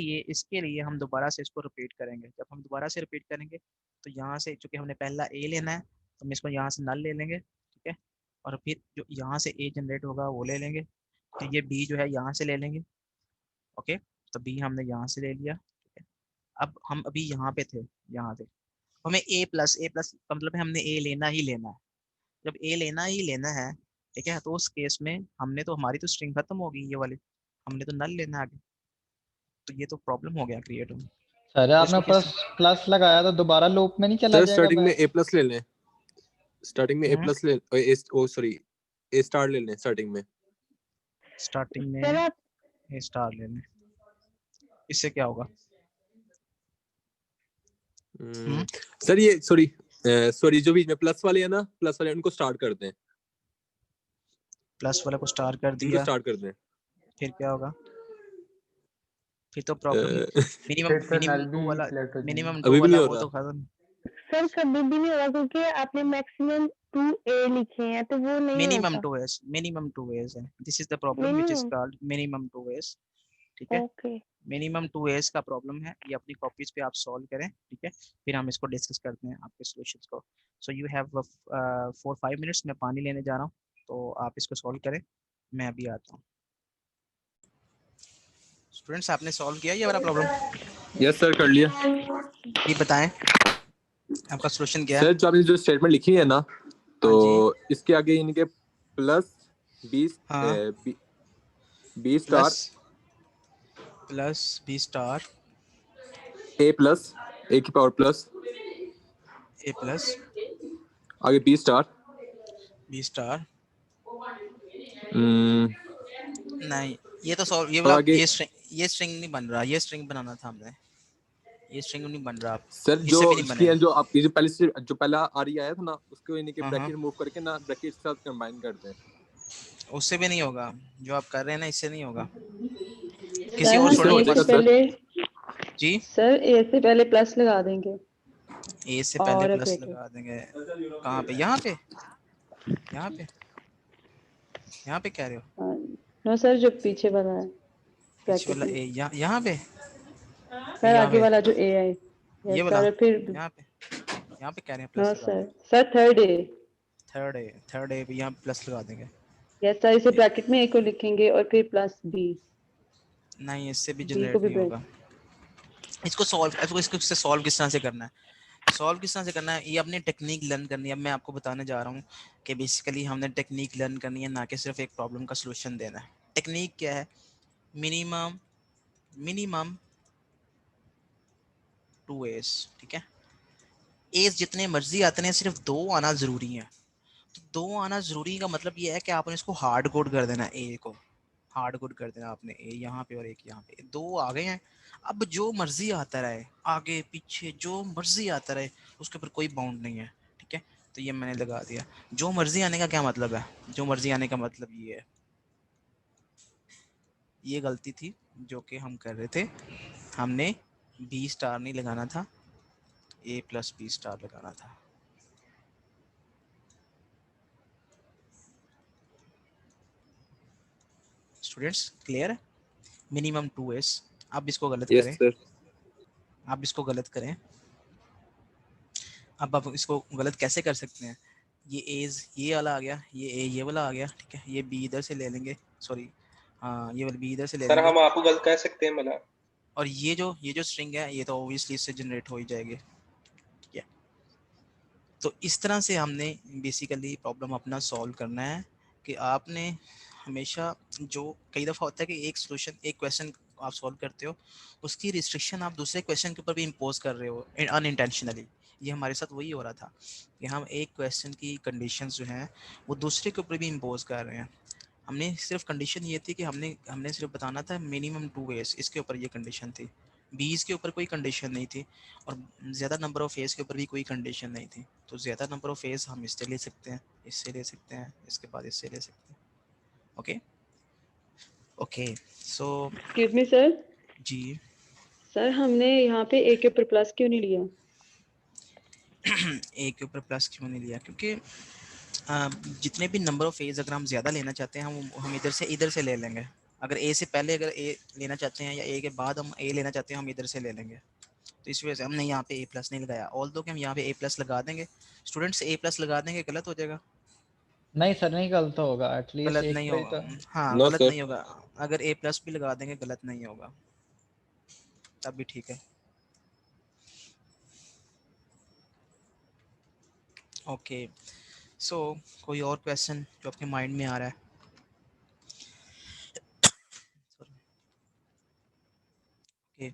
लिए हम दोबारा से इसको रिपीट करेंगे। जब हम दोबारा से रिपीट करेंगे तो यहाँ से चूँकि हमने पहला ए लेना है तो हम इसको यहाँ से नल ले लेंगे, ठीक है, और फिर जो यहाँ से ए जनरेट होगा वो ले लेंगे, फिर ये बी जो है यहाँ से ले लेंगे, ओके। तो बी हमने यहाँ से ले लिया, ठीक है। अब हम अभी यहाँ पे थे, यहाँ थे, हमें ए प्लस का मतलब है हमने ए लेना ही लेना है। जब ए लेना ही लेना है, ठीक है, तो उस केस में हमने तो हमारी तो स्ट्रिंग खत्म हो गई ये वाली, हमने तो नल लेना है आगे, तो ये तो प्रॉब्लम हो गया क्रिएट होने। सर आपने प्लस लगाया तो दोबारा लूप में नहीं चला जाएगा? स्टार्टिंग में ए प्लस ले लें, स्टार्टिंग में ए प्लस ले, ओ सॉरी ए स्टार ले लें, स्टार्टिंग में ए स्टार ले लें, इससे क्या होगा? सर ये सॉरी जो बीच में प्लस वाले है ना, प्लस वाले उनको स्टार्ट कर दें, प्लस वाले को स्टार कर दिया, स्टार्ट कर दें, फिर क्या होगा? फिर तो प्रॉब्लम मिनिमम 2 वाला वो तो खत्म। सर कभी भी नहीं होगा क्योंकि आपने मैक्सिमम 2 ए लिखे हैं तो वो नहीं मिनिमम 2 एज है, this is the problem which is called minimum 2 a's, ठीक है। ओके, मिनिमम 2 एज का प्रॉब्लम है, ये अपनी कॉपीज पे आप सॉल्व करें, ठीक है, फिर हम इसको डिस्कस करते हैं आपके सॉल्यूशंस को। सो यू हैव 4-5 मिनट्स, मैं पानी लेने जा रहा हूँ, तो आप इसको सॉल्व करें, मैं अभी आता हूँ। स्टूडेंट्स आपने सॉल्व किया ये वाला प्रॉब्लम? यस सर कर लिया। ये बताएं आपका सॉल्यूशन क्या है? सर जो आपने जो स्टेटमेंट लिखी है ना, तो इसके आगे इनके plus 20 B star plus B star A plus A की पावर प्लस ए प्लस आगे बी स्टार नहीं, ये तो सॉल्व, ये वाला ये स्ट्रिंग नहीं बन रहा, ये स्ट्रिंग बनाना था हमने, ये स्ट्रिंग नहीं बन रहा सर। जो इसकी जो आप ये जो पहला आरी आया था ना, उसको इनके ब्रैकेट रिमूव करके ना ब्रैकेट के साथ कंबाइन कर दें, उससे भी नहीं होगा। जो आप कर रहे हैं ना, इससे नहीं होगा, किसी और पहले जी सर ए से पहले प्लस लगा देंगे, ए से पहले प्लस लगा देंगे। कहाँ पे? यहाँ पे यहाँ पे कह रहे हो? नो सर, जो पीछे वाला है पीछे ब्रैकेट वाला में, ए यहाँ पे सर यहाँ आगे पे वाला जो ए है। ये यस वाला सर, फिर यहाँ पे कह रहे हैं नो प्लस लगा सर, दो। सर थर्ड ए पे यहाँ प्लस लगा देंगे। यस सर, इसे ब्रैकेट में ए को लिखेंगे और फिर प्लस बी, नहीं इससे भी बी को जनरेट भी नहीं होगा। इसको सॉल्व किस तरह से करना है? सॉल्व किस तरह से करना है, ये अपनी टेक्निक लर्न करनी है। अब मैं आपको बताने जा रहा हूँ कि बेसिकली हमने टेक्निक लर्न करनी है, ना कि सिर्फ एक प्रॉब्लम का सलूशन देना है। टेक्निक क्या है? मिनिमम 2 एज, ठीक है। एज जितने मर्जी आते हैं, सिर्फ 2 आना जरूरी है। तो 2 आना जरूरी का मतलब ये है कि आपने इसको हार्ड कोड कर देना, ए को हार्ड कोड कर देना आपने, ए यहाँ पे और एक यहाँ पे। 2 आ गए हैं, अब जो मर्जी आता रहे, आगे पीछे जो मर्जी आता रहे, उसके ऊपर कोई बाउंड नहीं है, ठीक है। तो ये मैंने लगा दिया। जो मर्जी आने का क्या मतलब है? जो मर्जी आने का मतलब ये है, ये गलती थी जो कि हम कर रहे थे। हमने बी स्टार नहीं लगाना था, ए प्लस बी स्टार लगाना था। स्टूडेंट्स क्लियर है? Minimum 2 S. आप इसको गलत यस करें, सर। आप इसको गलत करें। अब आप इसको गलत कैसे कर सकते हैं? ये एज ये वाला आ गया, ये ए ये वाला आ गया, ठीक है। ये बी इधर से ले लेंगे, सॉरी हाँ ये वाला बी इधर से ले सर लेंगे। हम आपको गलत कह सकते हैं मतलब? और ये जो स्ट्रिंग है, ये तो ऑब्वियसली इससे जनरेट हो ही जाएगी, ठीक है। तो इस तरह से हमने बेसिकली प्रॉब्लम अपना सॉल्व करना है कि आपने हमेशा, जो कई दफ़ा होता है कि एक सॉल्यूशन, एक क्वेश्चन आप सॉल्व करते हो, उसकी रिस्ट्रिक्शन आप दूसरे क्वेश्चन के ऊपर भी इम्पोज कर रहे हो अनइंटेंशनली। ये हमारे साथ वही हो रहा था कि हम एक क्वेश्चन की कंडीशंस जो हैं वो दूसरे के ऊपर भी इम्पोज कर रहे हैं। हमने सिर्फ कंडीशन ये थी कि हमने सिर्फ बताना था मिनिमम 2 एज, इसके ऊपर ये कंडीशन थी। बीस के ऊपर कोई कंडीशन नहीं थी, और ज़्यादा नंबर ऑफ फेज के ऊपर भी कोई कंडीशन नहीं थी। तो ज़्यादा नंबर ऑफ फेज हम इससे ले सकते हैं, इससे ले सकते हैं, इसके बाद इससे ले सकते हैं। Okay okay so excuse me sir. जी सर हमने यहाँ पे ए के ऊपर प्लस क्यों नहीं लिया? ए के ऊपर प्लस क्यों नहीं लिया? क्योंकि जितने भी नंबर ऑफ फेज अगर हम ज़्यादा लेना चाहते हैं, हम इधर से ले लेंगे। अगर ए से पहले अगर ए लेना चाहते हैं, या ए के बाद हम ए लेना चाहते हैं, हम इधर से ले लेंगे। तो इस वजह से हमने यहाँ पे ए प्लस नहीं लगाया। ऑल दो कि हम यहाँ पे ए प्लस लगा देंगे, स्टूडेंट्स ए प्लस लगा देंगे, गलत हो जाएगा? नहीं सर, नहीं गलत होगा, एटलीस्ट गलत एक नहीं पे होगा, तो। हाँ नो गलत सर। नहीं होगा। अगर ए प्लस भी लगा देंगे गलत नहीं होगा, तब भी ठीक है। ओके सो कोई और क्वेश्चन जो आपके माइंड में आ रहा है? ओके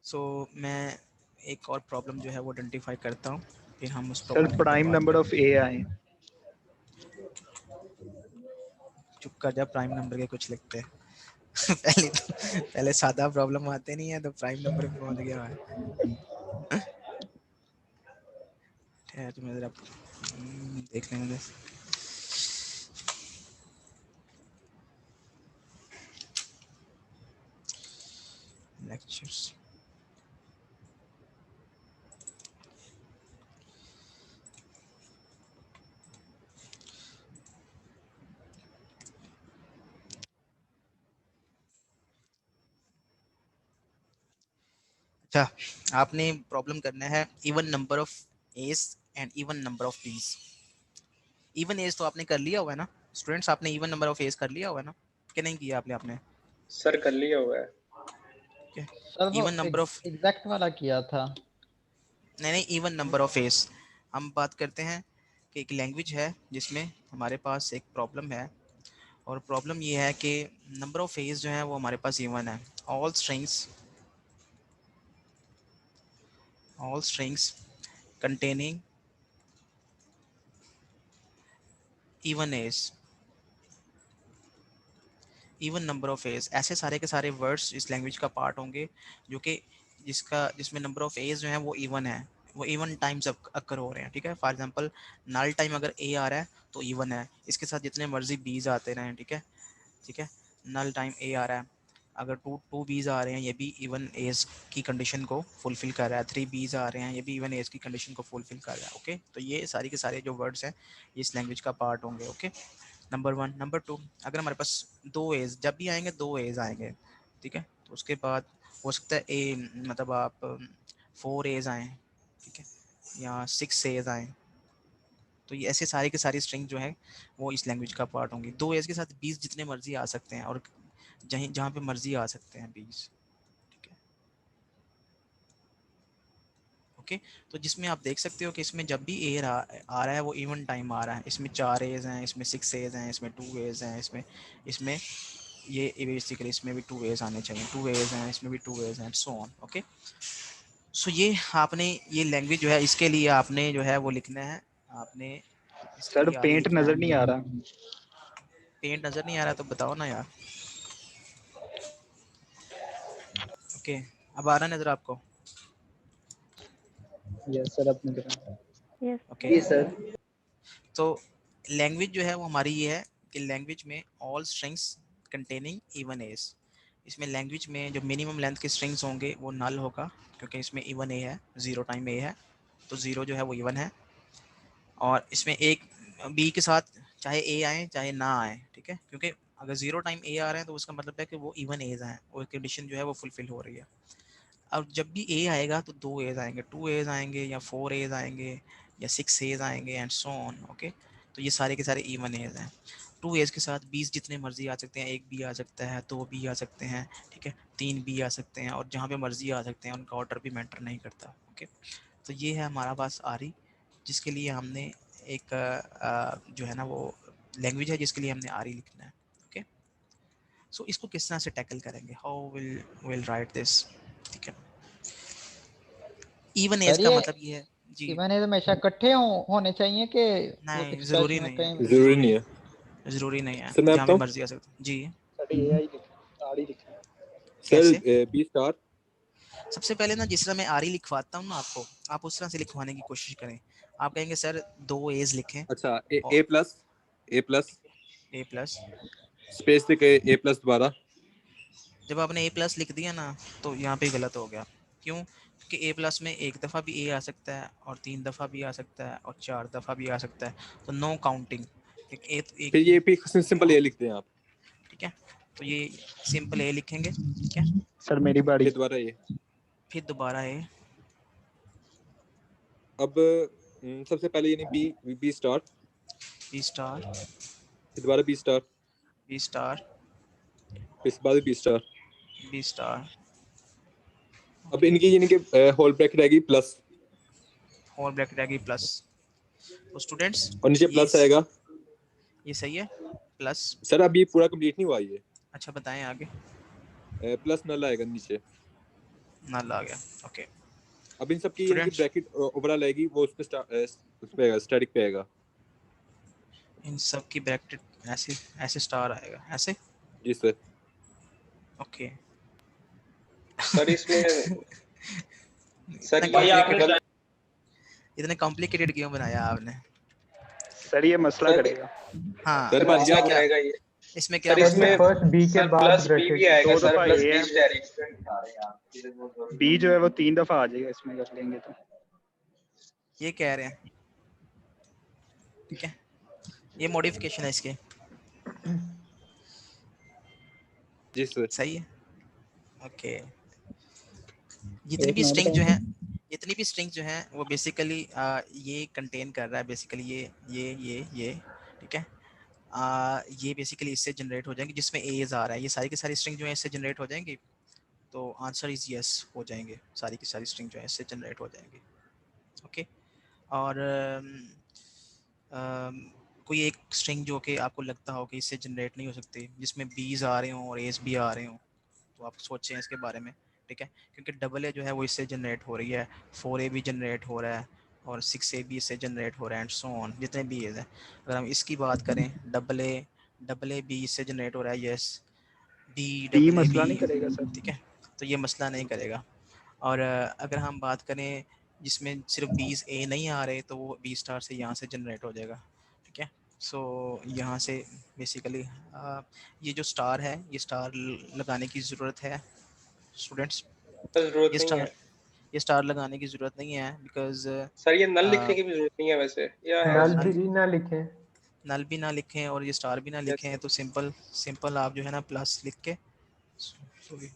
सो मैं एक और प्रॉब्लम जो है वो आइडेंटिफाई करता हूँ, फिर हम उस सर प्रॉब्लम के ऊपर प्राइम बात नंबर ऑफ ए आए। चुप कर जा, प्राइम नंबर के कुछ लिखते हैं। पहले सादा प्रॉब्लम आते नहीं है, तो प्राइम नंबर पे पहुंच गया है। ठहर तुम्हें जरा देख लेंगे। लेक्चर्स अच्छा, आपने प्रॉब्लम करना है even number of a's and even number of b's. Even a's तो आपने कर लिया हुआ है ना स्टूडेंट्स? आपने इवन नंबर ऑफ एज कर लिया हुआ है ना, कि नहीं किया आपने? सर कर लिया हुआ है। सर वो इवन नंबर ऑफ, एग्जैक्ट वाला किया था। नहीं इवन नंबर ऑफ एज। हम बात करते हैं कि एक लैंग्वेज है जिसमें हमारे पास एक प्रॉब्लम है, और प्रॉब्लम ये है कि नंबर ऑफ फेज जो है वो हमारे पास इवन है। All strings containing even a's, even number of a's, ऐसे सारे के सारे वर्ड्स इस लैंग्वेज का पार्ट होंगे जो कि जिसमें नंबर ऑफ एज जो है वो इवन है, वो इवन टाइम्स अकर हो रहे हैं, ठीक है। फॉर एग्जांपल नल टाइम अगर ए आ रहा है तो इवन है, इसके साथ जितने मर्जी बीज आते रहें, ठीक है, ठीक है। नल टाइम ए आ रहा है, अगर टू बीज आ रहे हैं, ये भी इवन एज की कंडीशन को फुलफिल कर रहा है। 3 बीज आ रहे हैं, ये भी इवन एज की कंडीशन को फुलफिल कर रहा है। ओके तो ये सारी के सारे जो वर्ड्स हैं ये इस लैंग्वेज का पार्ट होंगे। Okay number 1। नंबर 2, अगर हमारे पास 2 एज, जब भी आएंगे 2 एज आएंगे, ठीक है, तो उसके बाद हो सकता है ए मतलब आप 4 एज आए, ठीक है, या 6 एज आए। तो ये ऐसे सारी की सारी स्ट्रिंग जो है वो इस लैंग्वेज का पार्ट होंगी। 2 एज के साथ 20 जितने मर्जी आ सकते हैं, और जहाँ पे मर्जी आ सकते हैं 20, ठीक है। ओके, तो जिसमें आप देख सकते हो कि इसमें जब भी ए आ रहा है वो इवन टाइम आ रहा है। इसमें 4 एज हैं, इसमें 6 एज हैं, इसमें 2 एज हैं, इसमें इसमें ये बेसिकली इसमें भी 2 एज आने चाहिए, 2 एज हैं, इसमें भी 2 एज हैं, सो ऑन। ओके, सो ये आपने ये लैंग्वेज जो है इसके लिए आपने जो है वो लिखना है, आपने इसके सर लिए आरी पेंट लिखना नजर है। नहीं आ रहा। पेंट नज़र नहीं आ रहा तो बताओ ना यार। ओके, अब आ रहा नज़र आपको? यस सर, अपने तरफ। यस ओके, जी सर। तो लैंग्वेज जो है वो हमारी ये है कि लैंग्वेज में all strings containing even a's. इसमें लैंग्वेज में जो मिनिमम लेंथ के स्ट्रिंग्स होंगे वो नल होगा, क्योंकि इसमें इवन ए है, 0 टाइम ए है, तो 0 जो है वो इवन है। और इसमें एक बी के साथ चाहे ए आए चाहे ना आए, ठीक है, क्योंकि अगर 0 टाइम ए आ रहे हैं तो उसका मतलब है कि वो इवन एज हैं, वो कंडीशन जो है वो फुलफिल हो रही है। अब जब भी ए आएगा तो 2 एज आएंगे, 2 एज आएंगे, या 4 एज आएंगे, या 6 एज आएंगे, एंड सो ऑन। ओके, तो ये सारे के सारे इवन एज हैं। 2 एज के साथ 20 जितने मर्जी आ सकते हैं, एक भी आ सकता है, 2 भी आ सकते हैं, ठीक है, 3 भी आ सकते हैं, और जहाँ पे मर्जी आ सकते हैं, उनका ऑर्डर भी मैटर नहीं करता। ओके, तो ये है हमारा पास आरी, जिसके लिए हमने एक जो है ना वो लैंग्वेज है जिसके लिए हमने आरी लिखना है। ओके, सो इसको किस तरह से टैकल करेंगे, हाउ विल राइट दिस, ठीक है। इवन एज सर का ये मतलब ये है जी। इवन एज हमेशा इकट्ठे होने चाहिए कि वो नहीं, कुछ ज़रूरी स्पेशल नहीं कहीं है, भी? जरूरी नहीं है ज़रूरी नहीं है, सर। मैं जहाँ भी बताऊं मर्जी आ सकते हैं जी। सर एआई लिखना, आड़ी लिखना। सर, कैसे? B star. सबसे पहले ना जिस तरह मैं आरी लिखवाता हूँ ना आपको, आप उस तरह से लिखवाने की कोशिश करें। आप कहेंगे सर 2 एज लिखें, अच्छा, और ए plus, A plus A plus. Space से ए प्लस दोबारा। जब आपने ए प्लस लिख दिया ना तो यहाँ पे गलत हो गया। क्यों? क्योंकि ए प्लस में एक दफ़ा भी ए आ सकता है, और 3 दफ़ा भी आ सकता है, और 4 दफ़ा भी आ सकता है, तो नो काउंटिंग। एक फिर ही, ये भी सिंपल ए लिखते हैं आप। ठीक है, तो ये सिंपल ए लिखेंगे, ठीक है, सर मेरी बारी। फिर दोबारा ए। फिर दोबारा ए। अब सबसे पहले यानी B B star, B star, फिर दोबारा बी स्टार, बी स्टार, फिर इसके बाद बी स्टार। B star. अब इनकी यानी कि होल ब्रैकेट आएगी प्लस, होल ब्रैकेट आएगी प्लस। तो स्टूडेंट्स और नीचे प्लस आएगा। ये सही है, प्लस। सर अब ये पूरा कंप्लीट नहीं हुआ ये। अच्छा बताएं आगे। प्लस नल आएगा नीचे। नल आ गया, ओके। अब इन सबकी यानी कि स्टूडेंट्स ब्रैकेट ओवरऑल आएगी, वो उस पे उस पे आएगा, स्टैटिक पे आएगा। इन सब की ब्रैकेट ऐसे ऐसे स्टार आएगा, ऐसे। जी सर। ओके। सर इसमें सर इतना ये आपने कॉम्प्लिकेटेड, इतने कॉम्प्लिकेटेड क्यों बनाया आपने? सर ये मसला सर करेगा। हाँ, सर बन इसमें गया। क्या, आएगा ये। इसमें क्या सर मसला इसमें है? फर्स्ट बी के सर बाद प्लस बी भी ब्रैकेट। आएगा, 2 सर दफा प्लस ए बी है, डायरेक्ट। बी जो है वो 3 दफा आ जाएगा इसमें कर लेंगे तो। ये कह रहे हैं, ठीक है, ये मॉडिफिकेशन है इसके, जी सर। सही है। ओके, एक मिनट जितनी बताओ। भी स्ट्रिंग जो है वो बेसिकली ये कंटेन कर रहा है, बेसिकली ये ठीक है। ये बेसिकली इससे जनरेट हो जाएंगे जिसमें एज आ रहा है, ये सारी की सारी स्ट्रिंग जो है इससे जनरेट हो जाएंगी। तो आंसर इज यस हो जाएंगे, सारी की सारी स्ट्रिंग जो है इससे जनरेट हो जाएंगी। ओके, और कोई एक स्ट्रिंग जो कि आपको लगता हो कि इससे जनरेट नहीं हो सकती, जिसमें बीज आ रहे हों और एज भी आ रहे हों, तो आप सोचें इसके बारे में, ठीक है, क्योंकि डबल ए जो है वो इससे जनरेट हो रही है, 4 ए भी जनरेट हो रहा है, और 6 ए भी इससे जनरेट हो रहा है, एंड सो ऑन, जितने भी एज है। अगर हम इसकी बात करें, डबल ए बी इससे जनरेट हो रहा है, yes, D D double A B, मसला नहीं करेगा सर। ठीक है, तो ये मसला नहीं करेगा। और अगर हम बात करें जिसमें सिर्फ 20 ए नहीं आ रहे, तो वो बी स्टार से यहाँ से जनरेट हो जाएगा, ठीक है। सो यहाँ से बेसिकली ये जो स्टार है, ये स्टार लगाने की ज़रूरत है स्टूडेंट्स। जरूरत ये नहीं स्टार है ये स्टार लगाने की ज़रूरत नहीं है, बिकॉज सर, ये नल लिखने की भी जरूरत नहीं है वैसे, या है नल उसकी? भी ना लिखें। नल भी ना लिखें और ये स्टार भी ना लिखें, तो सिंपल आप जो है ना प्लस लिख के, सॉरी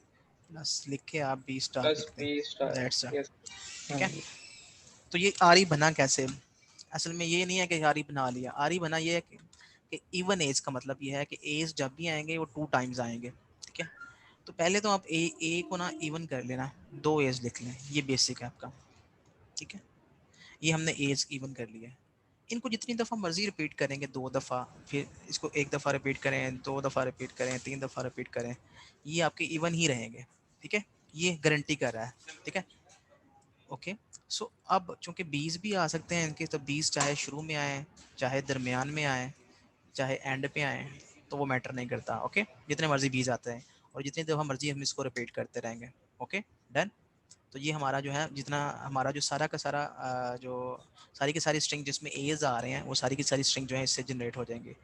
प्लस लिख के आप बी स्टार प्लस लिख दें, B star. That's it. Yes ठीक है, तो ये आरी बना कैसे? असल में ये नहीं है कि आरी बना लिया, आरी बना ये है कि इवन एज का मतलब ये है कि एज जब भी आएंगे वो 2 टाइम्स आएंगे। ठीक है, तो पहले तो आप ए को ना इवन कर लेना, 2 एज लिख लें, ये बेसिक है आपका। ठीक है, ये हमने एज इवन कर लिया है। इनको जितनी दफ़ा मर्जी रिपीट करेंगे, 2 दफ़ा, फिर इसको 1 दफ़ा रिपीट करें, 2 दफ़ा रिपीट करें, 3 दफ़ा रिपीट करें, ये आपके इवन ही रहेंगे। ठीक है, ये गारंटी कर रहा है। ठीक है, ओके। सो अब चूंकि 20 भी आ सकते हैं इनके, तो 20 चाहे शुरू में आए, चाहे दरमियान में आए, चाहे एंड पे आए, तो वो मैटर नहीं करता। ओके, जितने मर्जी 20 आते हैं और जितनी दफ़ा मर्जी हम इसको रिपीट करते रहेंगे। Okay, done. तो ये हमारा जो है, जितना हमारा जो सारा का सारा जो सारी की सारी स्ट्रिंग जिसमें एज आ रहे हैं, वो सारी की सारी स्ट्रिंग जो है इससे जनरेट हो जाएंगे।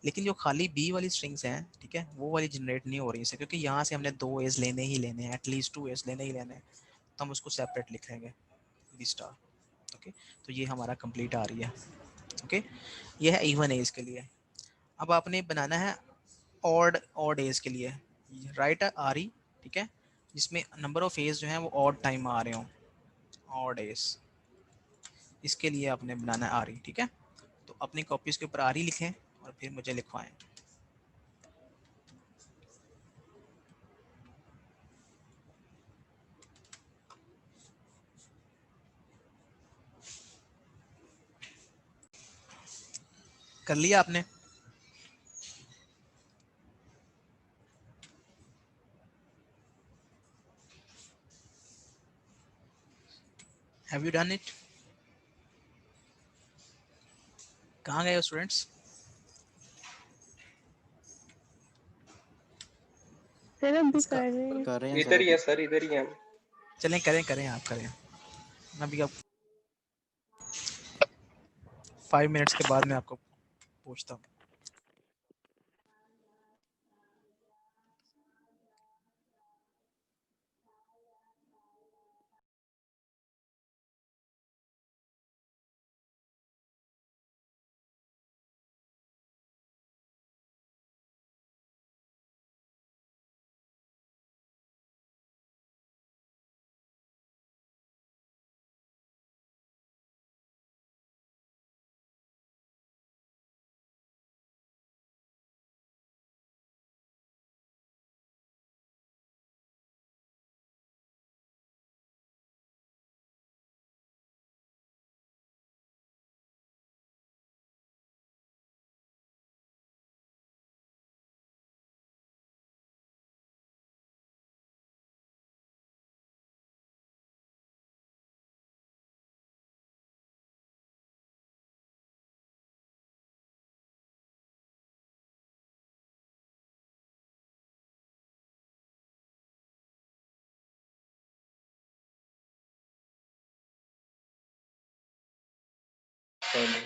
लेकिन जो खाली बी वाली स्ट्रिंग्स हैं, ठीक है, वो वाली जनरेट नहीं हो रही इससे, क्योंकि यहाँ से हमने 2 एज लेने ही लेने हैं, एटलीस्ट 2 एज लेने ही लेने हैं, तो हम उसको सेपरेट लिख लेंगे बी स्टार। ओके, तो ये हमारा कंप्लीट आ रही है। ओके, ये है इवन एज के लिए। अब आपने बनाना है ऑड एज के लिए, राइट आ रही, ठीक है, जिसमें नंबर ऑफ एज जो है वो ऑड टाइम आ रहे हों, ऑड एज, इसके लिए आपने बनाना है आरी। ठीक है, तो अपनी कॉपीज के ऊपर आरी लिखें और फिर मुझे लिखवाएं। कर लिया आपने? Have you done it? कहाँ गए हो स्टूडेंट्स? सर अभी इसका कर रहे हैं। इधर ही है सर, इधर ही है हम। चलें, करें आप करें। मैं अभी आप 5 मिनट्स के बाद मैं आपको पूछता हूँ।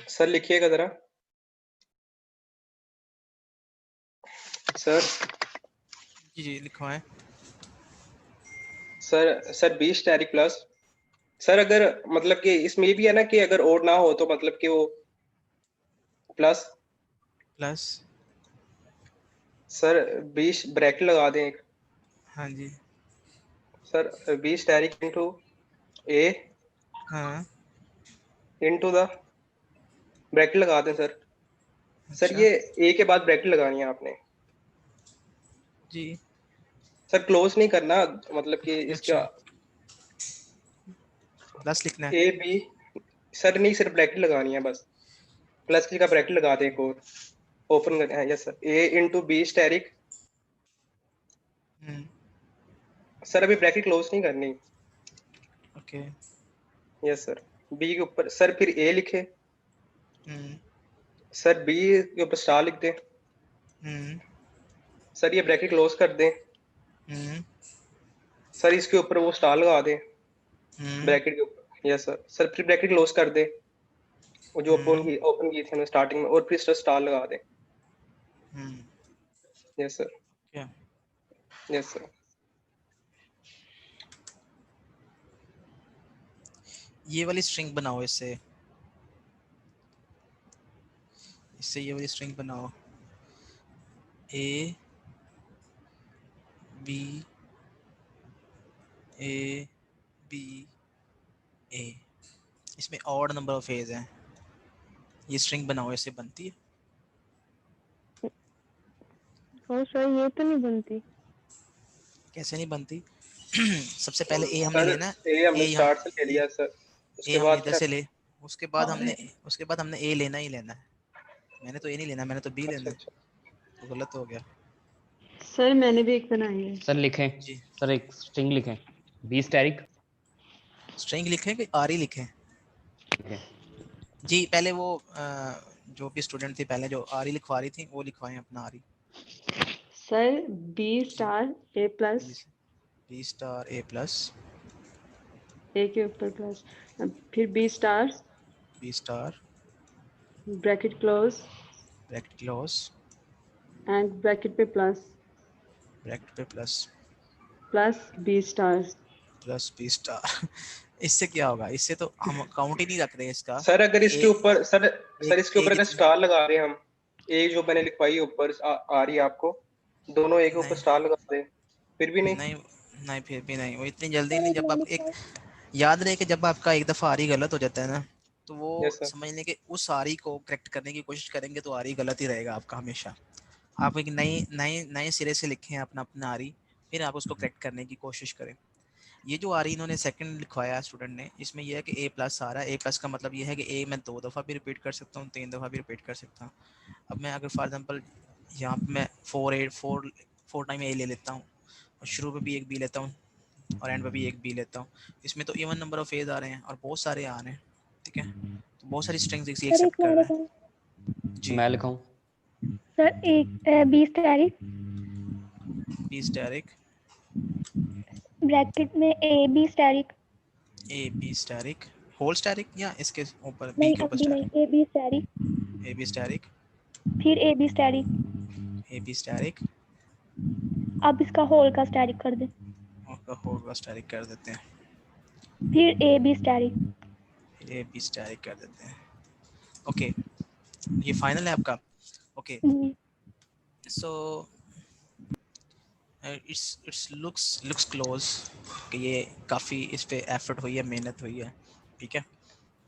सर लिखिएगा जरा। सर जी लिखवाएं। Sir 20 asterisk plus. सर अगर मतलब कि इसमें ये भी है ना कि अगर ओड ना हो तो मतलब कि वो प्लस। सर 20 ब्रैकेट लगा दें एक। हाँ जी। सर 20 स्टैरिक इनटू ए हाँ इनटू द ब्रैकेट लगा दें सर। सर अच्छा ये ए के बाद ब्रैकेट लगानी है आपने जी। सर, क्लोज नहीं करना, मतलब कि इसका अच्छा, प्लस लिखना है। A B. सर नहीं, सिर्फ ब्रैकेट लगानी है बस, प्लस की का ब्रैकेट लगा दें एक और, ओपन करना है। यस सर, ए इंटू बी स्टैरिक। सर अभी ब्रैकेट क्लोज नहीं करनी। ओके। यस सर, बी के ऊपर सर फिर ए लिखे, सर बी के ऊपर स्टार लिख दें। सर ये ब्रैकेट क्लोज कर दें। सर इसके ऊपर वो स्टार लगा दें ब्रैकेट के ऊपर। यस सर, सर फिर ब्रैकेट क्लोज कर दें, वो जो ओपन की थी हमने स्टार्टिंग में, और फिर स्टार लगा दें। Yes sir. क्या? Yes sir. ये वाली स्ट्रिंग बनाओ इससे, इससे ये वाली स्ट्रिंग बनाओ ए बी ए बी ए, इसमें ऑड नंबर ऑफ फेज हैं, ये स्ट्रिंग बनाओ, ऐसे बनती है? सर ये तो नहीं बनती। कैसे नहीं बनती? सबसे पहले ए हमने सर लेना है, ए हमने स्टार्ट से ले लिया सर, ए उसके हम बाद इधर से ले, उसके बाद हमने ए लेना ही लेना है। मैंने तो ए नहीं लेना, मैंने तो बी लेना है, तो गलत हो गया। सर मैंने भी एक बनाई है। सर लिखें जी सर, एक स्ट्रिंग लिखें, बी स्टैटिक। स्ट्रिंग लिखें कि आर ही लिखें? जी पहले वो जो भी स्टूडेंट थी पहले जो आर ही लिखवा रही थी वो लिखवाएं अपना आर ही। Sir B star A plus, B star A plus, A के ऊपर प्लस, फिर B star bracket close and bracket पे प्लस प्लस बी स्टार। इससे क्या होगा? इससे तो हम काउंट ही नहीं रख रहे इसका। सर अगर इसके ऊपर सर इसके ऊपर अगर स्टार लगा रहे हैं हम, ए जो मैंने लिखवाई ऊपर आ रही है आपको, दोनों एक ऊपर स्टार लगा दे, फिर भी नहीं फिर भी नहीं, वो इतनी जल्दी नहीं। जब आप एक याद रहे कि जब आपका एक दफा आरी गलत हो जाता है ना, तो वो समझने के उस आरी को करेक्ट करने की कोशिश करेंगे तो आरी गलत ही रहेगा आपका हमेशा। आप एक नए सिरे से लिखें अपना आरी, फिर आप उसको करेक्ट करने की कोशिश करें। ये जो आरी इन्होंने सेकंड लिखवाया स्टूडेंट ने, इसमें यह है कि ए प्लस आ रहा है। ए प्लस का मतलब ये है कि ए मैं 2 दफ़ा भी रिपीट कर सकता हूँ, 3 दफ़ा भी रिपीट कर सकता हूँ। अब मैं अगर फॉर एग्जांपल यहाँ पे मैं 4 टाइम ए ले लेता हूँ और शुरू में भी एक बी लेता हूँ और एंड पे भी एक बी लेता हूँ, इसमें तो इवन नंबर ऑफ फेज आ रहे हैं और बहुत सारे आ रहे हैं, ठीक है? तो बहुत सारी स्ट्रिंग्स इसी एक्सेप्ट कर रहे हैं। जी मैं लिखाऊं सर एक बी स्टैटिक ब्रैकेट में A B static whole static या इसके ऊपर बी नहीं, के ऊपर नहीं ए बी स्टैटिक फिर ए बी स्टैटिक अब इसका होल का स्टैटिक कर दें, होल का स्टैटिक कर देते हैं, फिर ए बी स्टैटिक कर देते हैं। ओके ये फाइनल है आपका? Okay so it's looks close कि ये काफ़ी इस पे एफर्ट हुई है, मेहनत हुई है, ठीक है?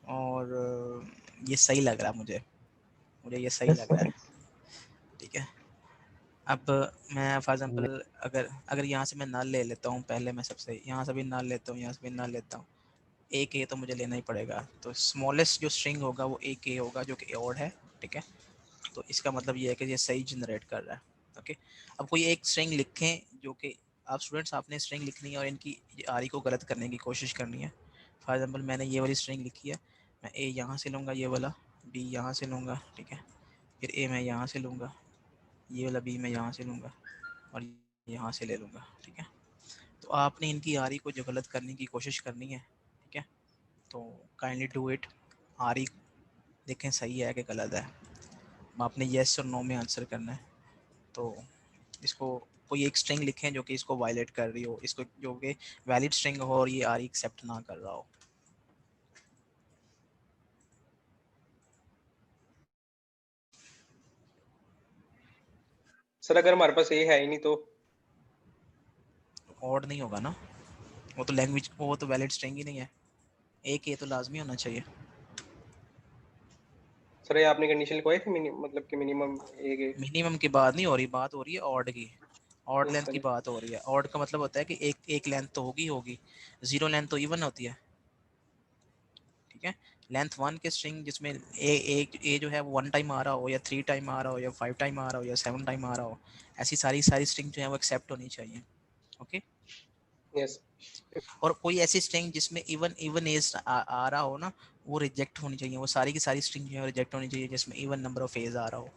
और ये सही लग रहा है मुझे ये सही लग रहा है, ठीक है? अब मैं फॉर एग्जांपल अगर यहाँ से मैं नल ले लेता हूँ, पहले मैं सबसे यहाँ से भी नल लेता हूँ, यहाँ से भी नल लेता हूँ, एक ए तो मुझे लेना ही पड़ेगा। तो स्मॉलेस्ट जो स्ट्रिंग होगा वो एक ए होगा जो कि ऑड है, ठीक है? तो इसका मतलब ये है कि ये सही जनरेट कर रहा है, ओके? अब कोई एक स्ट्रिंग लिखें जो कि आप स्टूडेंट्स आपने स्ट्रिंग लिखनी है और इनकी आरी को गलत करने की कोशिश करनी है। फॉर एग्जांपल मैंने ये वाली स्ट्रिंग लिखी है, मैं ए यहाँ से लूँगा, ये वाला बी यहाँ से लूँगा, ठीक है? फिर ए मैं यहाँ से लूँगा, ये वाला बी मैं यहाँ से लूँगा और यहाँ से ले लूँगा, ठीक है? तो आपने इनकी आरी को जो गलत करने की कोशिश करनी है, ठीक है? तो काइंडली डू इट। आरी देखें सही है कि गलत है, आपने येस और नो में आंसर करना है। तो इसको कोई एक स्ट्रिंग लिखें जो कि इसको वायलेट कर रही हो, इसको जो कि वैलिड स्ट्रिंग हो और ये आरी एक्सेप्ट ना कर रहा हो। सर अगर हमारे पास ए है ही नहीं तो ऑड नहीं होगा ना, वो तो लैंग्वेज, वो तो वैलिड स्ट्रिंग ही नहीं है। एक ए तो लाजमी होना चाहिए। सर ये आपने कंडीशन लिखवाई थी मतलब कि मिनिमम मिनिमम की बात नहीं हो रही, बात हो रही है ऑड की, ऑड लेंथ की बात हो रही है। ऑड का मतलब होता है कि एक लेंथ तो होगी, जीरो लेंथ तो इवन होती है, ठीक है? लेंथ 1 के स्ट्रिंग जिसमें ए जो है वो 1 टाइम आ रहा हो या 3 टाइम आ रहा हो या 5 टाइम आ रहा हो या 7 टाइम आ रहा हो, ऐसी सारी स्ट्रिंग जो है वो एक्सेप्ट होनी चाहिए, ओके? यस। और कोई ऐसी स्ट्रिंग जिसमें इवन एज आ रहा हो ना, वो रिजेक्ट होनी चाहिए। वो सारी की सारी स्ट्रिंग जो है रिजेक्ट होनी चाहिए जिसमें इवन नंबर ऑफ एज आ रहा हो।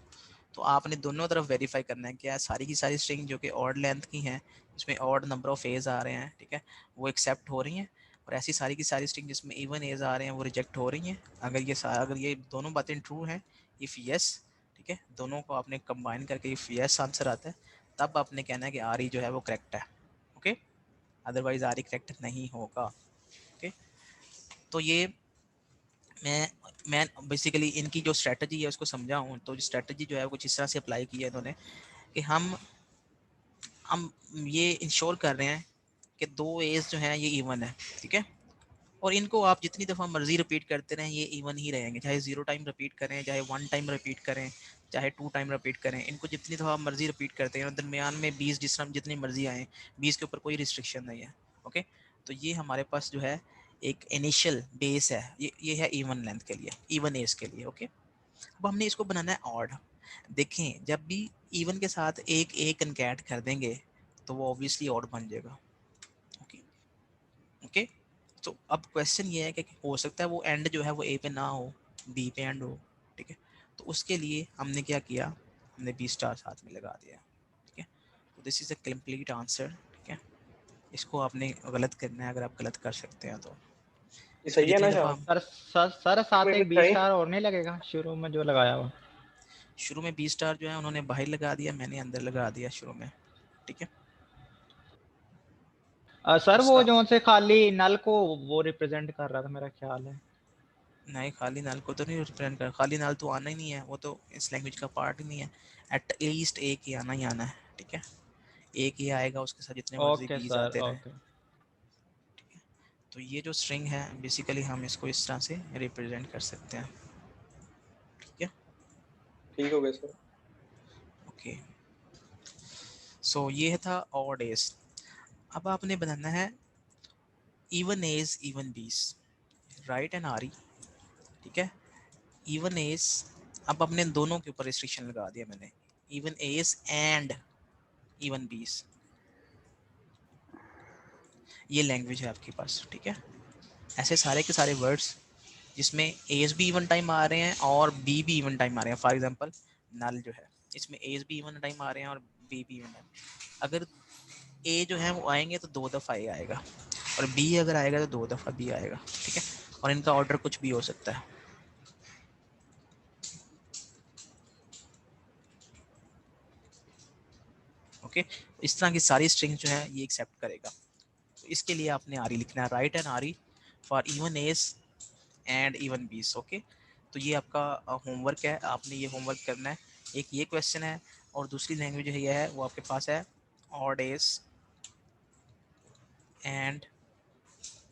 तो आपने दोनों तरफ वेरीफाई करना है क्या सारी की सारी स्ट्रिंग जो कि ऑड लेंथ की हैं, जिसमें ऑड नंबर ऑफ एज आ रहे हैं, ठीक है, वो एक्सेप्ट हो रही हैं, और ऐसी सारी की सारी स्ट्रिंग जिसमें इवन एज आ रहे हैं वो रिजेक्ट हो रही हैं। अगर ये दोनों बातें ट्रू हैं, इफ़ यस, ठीक है, दोनों को आपने कंबाइन करके इफ़ यस आंसर आता है, तब आपने कहना है कि आर जो है वो करेक्ट है, ओके? अदरवाइज आर करेक्ट नहीं होगा, ओके? तो ये मैं बेसिकली इनकी जो स्ट्रेटजी है उसको समझा हूँ, तो स्ट्रेटजी जो है वो कुछ इस तरह से अप्लाई की है इन्होंने कि हम ये इंश्योर कर रहे हैं कि दो एज जो है ये इवन है, ठीक है, और इनको आप जितनी दफ़ा मर्जी रिपीट करते रहें ये इवन ही रहेंगे, चाहे 0 टाइम रिपीट करें, चाहे 1 टाइम रिपीट करें, चाहे 2 टाइम रिपीट करें, इनको जितनी दफ़ा मर्जी रिपीट करते हैं दरमियान में 20 जिस तरह जितनी मर्जी आए, 20 के ऊपर कोई रिस्ट्रिक्शन नहीं है। ओके, तो ये हमारे पास जो है एक इनिशियल बेस है, ये है इवन लेंथ के लिए, इवन एज के लिए। ओके, अब हमने इसको बनाना है ऑड। देखें जब भी इवन के साथ एक ए कनकैट कर देंगे तो वो ऑब्वियसली ऑड बन जाएगा। ओके ओके, तो अब क्वेश्चन ये है कि हो सकता है वो एंड जो है वो ए पे ना हो, बी पे एंड हो, ठीक है, तो उसके लिए हमने क्या किया, हमने बी स्टार साथ में लगा दिया, ठीक है, तो this is a complete answer, ठीक है, इसको आपने गलत करना है, अगर आप गलत कर सकते हैं तो ये सही है ना सर सर साथ एक बी स्टार और नहीं लगेगा शुरू में जो लगाया हुआ? शुरू में बी स्टार जो है उन्होंने बाहर लगा दिया, मैंने अंदर लगा दिया शुरू में, ठीक है। सर वो जो से खाली नल को वो रिप्रेजेंट कर रहा था मेरा ख्याल है। नहीं, खाली नल को तो नहीं रिप्रेजेंट कर, खाली नल तो आना ही नहीं है, वो तो इस लैंग्वेज का पार्ट ही नहीं है। एट लीस्ट एक ही आना ही आना है, ठीक है, एक ही आएगा, उसके साथ जितने मर्जी ओके बीज सर, आते रहे, ओके। ठीक है। तो ये जो स्ट्रिंग है बेसिकली हम इसको इस तरह से रिप्रेजेंट कर सकते हैं, ठीक है, ठीक हो गया सर। ओके, सो ये था ऑड एज। अब आपने बनाना है इवन एज इवन बीस, राइट एंड आरी, ठीक है, इवन एज। अब अपने दोनों के ऊपर रिस्ट्रिक्शन लगा दिया मैंने, इवन एज एंड इवन बीस, ये लैंग्वेज है आपके पास, ठीक है। ऐसे सारे के सारे वर्ड्स जिसमें एज भी इवन टाइम आ रहे हैं और बी भी इवन टाइम आ रहे हैं, फॉर एग्जांपल नल जो है इसमें एज भी इवन टाइम आ रहे हैं और बी भी इवन टाइम, अगर ए जो है वो आएंगे तो 2 दफ़ा ए आएगा और बी अगर आएगा तो 2 दफ़ा बी आएगा, ठीक है, और इनका ऑर्डर कुछ भी हो सकता है। ओके, इस तरह की सारी स्ट्रिंग जो है ये एक्सेप्ट करेगा, तो इसके लिए आपने आरी लिखना है, राइट एंड आरी for even a's and even b's. Okay, तो ये आपका होमवर्क है, आपने ये होमवर्क करना है। एक ये क्वेश्चन है और दूसरी लैंग्वेज है ये है वो आपके पास है ऑड एज एंड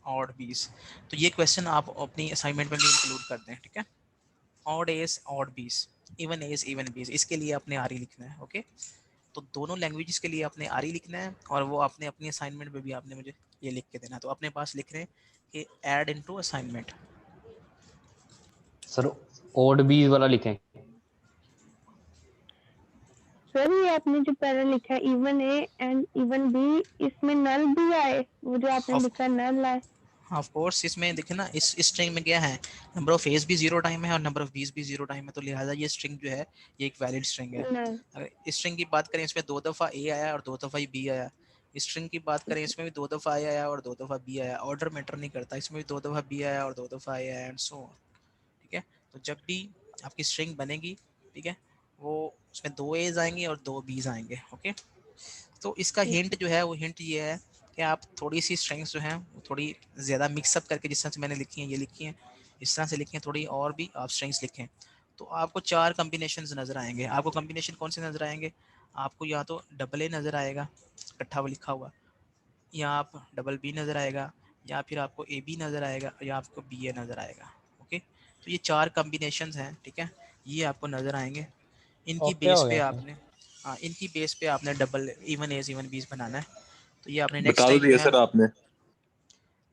ऑड बीस, तो ये क्वेश्चन आप अपनी असाइनमेंट में भी इंक्लूड कर दें, ठीक है, ऑड एज ऑड बीस, इवन एज इवन बीस, इसके लिए आपने आरी लिखना है। ओके, तो दोनों लैंग्वेजेस के लिए आपने आरी लिखना है और वो आपने अपनी असाइनमेंट में भी आपने मुझे ये लिख के देना है, तो अपने पास लिख रहे हैं कि add into assignment. Sir odd B वाला लिखें? सर ये आपने जो पहले लिखा है even A and even B, इसमें नल भी आए, वो जो आपने लिखा नल आए? ऑफ कोर्स, इसमें देखे ना इस स्ट्रिंग में क्या है, नंबर ऑफ एज भी 0 टाइम है और नंबर ऑफ बीज भी 0 टाइम है, तो लिहाजा ये स्ट्रिंग जो है ये एक वैलिड स्ट्रिंग है। अगर इस स्ट्रिंग की बात करें इसमें 2 दफ़ा ए आया और 2 दफ़ा बी आया, इस स्ट्रिंग की बात करें इसमें भी 2 दफ़ा ए आया और 2 दफ़ा बी आया, ऑर्डर मैटर नहीं करता, इसमें भी 2 दफ़ा बी आया और 2 दफ़ा ए आया एंड सो ऑन, ठीक है। तो जब भी आपकी स्ट्रिंग बनेगी, ठीक है, वो उसमें 2 एज आएंगे और 2 बीज आएंगे। ओके, तो इसका हिंट जो है वो हिंट ये है कि आप थोड़ी सी स्ट्रिंग्स जो हैं वो थोड़ी ज़्यादा मिक्सअप करके, जिस तरह से मैंने लिखी हैं ये लिखी हैं, इस तरह से लिखी हैं, थोड़ी और भी आप स्ट्रिंग्स लिखें तो आपको 4 कॉम्बिनेशंस नज़र आएंगे। आपको कॉम्बिनेशन कौन से नज़र आएंगे, आपको या तो डबल ए नज़र आएगा इकट्ठा हुआ लिखा हुआ, या आप डबल बी नज़र आएगा, या फिर आपको ए बी नज़र आएगा, या आपको बी ए नज़र आएगा। ओके, तो ये 4 कॉम्बिनेशंस हैं, ठीक है, ये आपको नज़र आएंगे। इनकी ओके बेस हो पे गया सर। आपने इनकी बेस पे आपने डबल इवन एज इवन बीस बनाना है, तो ये आपने नेक्स्ट बता तो टाइम जो दिया है सर आपने।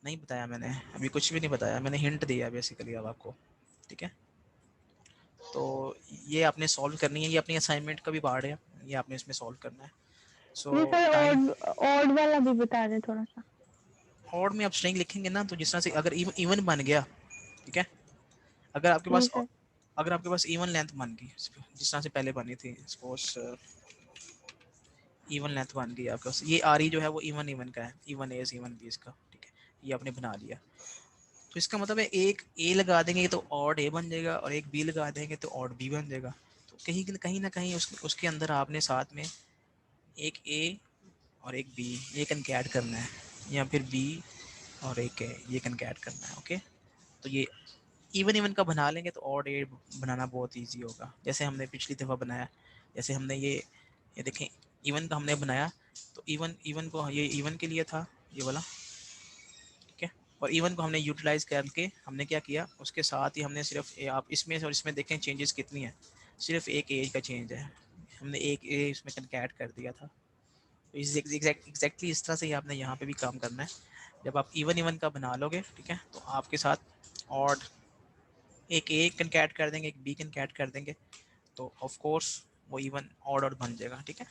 नहीं बताया मैंने, अभी कुछ भी नहीं बताया, मैंने हिंट दिया बेसिकली अब आपको, ठीक है। तो ये आपने सॉल्व करनी है, ये अपनी असाइनमेंट का भी पार्ट है, ये आपने इसमें सॉल्व करना है। सो ये सर टाइम ऑड वाला भी बता दें थोड़ा सा। ऑड में आप स्ट्रिंग लिखेंगे ना, तो जिस तरह से अगर इवन बन गया, ठीक है, अगर आपके पास इवन लेंथ बन गई जिस तरह से पहले बनी थी, सपोज इवन लेंथ बन गई आपके पास, ये आरी जो है वो इवन इवन का है, इवन एज इवन बीस का, ठीक है, ये आपने बना लिया, तो इसका मतलब है एक ए लगा देंगे तो ऑड ए बन जाएगा और एक बी लगा देंगे तो ऑड बी बन जाएगा, तो कहीं ना कहीं उसके अंदर आपने साथ में एक ए और एक बी ये कनकैट करना है, या फिर बी और एक ए ये कनकैट करना है। ओके, तो ये इवन इवन का बना लेंगे तो ऑड एड बनाना बहुत इजी होगा, जैसे हमने पिछली दफ़ा बनाया। जैसे हमने ये देखें इवन का हमने बनाया, तो इवन को ये इवन के लिए था ये वाला, ठीक है। और इवन को हमने यूटिलाइज करके हमने क्या किया, उसके साथ ही हमने सिर्फ आप इसमें और इसमें देखें चेंजेस कितनी है, सिर्फ एक एज का चेंज है, हमने एक एज इसमें कनकैट कर दिया था। तो एग्जैक्टली इस तरह से ही आपने यहाँ पे भी काम करना है। जब आप इवन का बना लोगे, ठीक है, तो आपके साथ ऑड एक ए कनकैट कर देंगे, एक बी कनकैट कर देंगे, तो ऑफ कोर्स वो इवन ऑड बन जाएगा, ठीक है।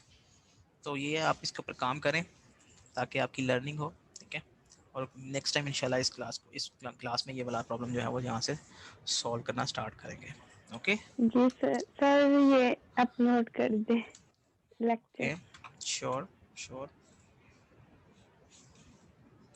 तो ये आप इसके ऊपर काम करें ताकि आपकी लर्निंग हो, ठीक है। और नेक्स्ट टाइम इंशाल्लाह इस क्लास में ये वाला प्रॉब्लम जो है वो यहाँ से सॉल्व करना स्टार्ट करेंगे। ओके जी सर ये अपलोड कर दे लेक्चर। Okay, sure sure.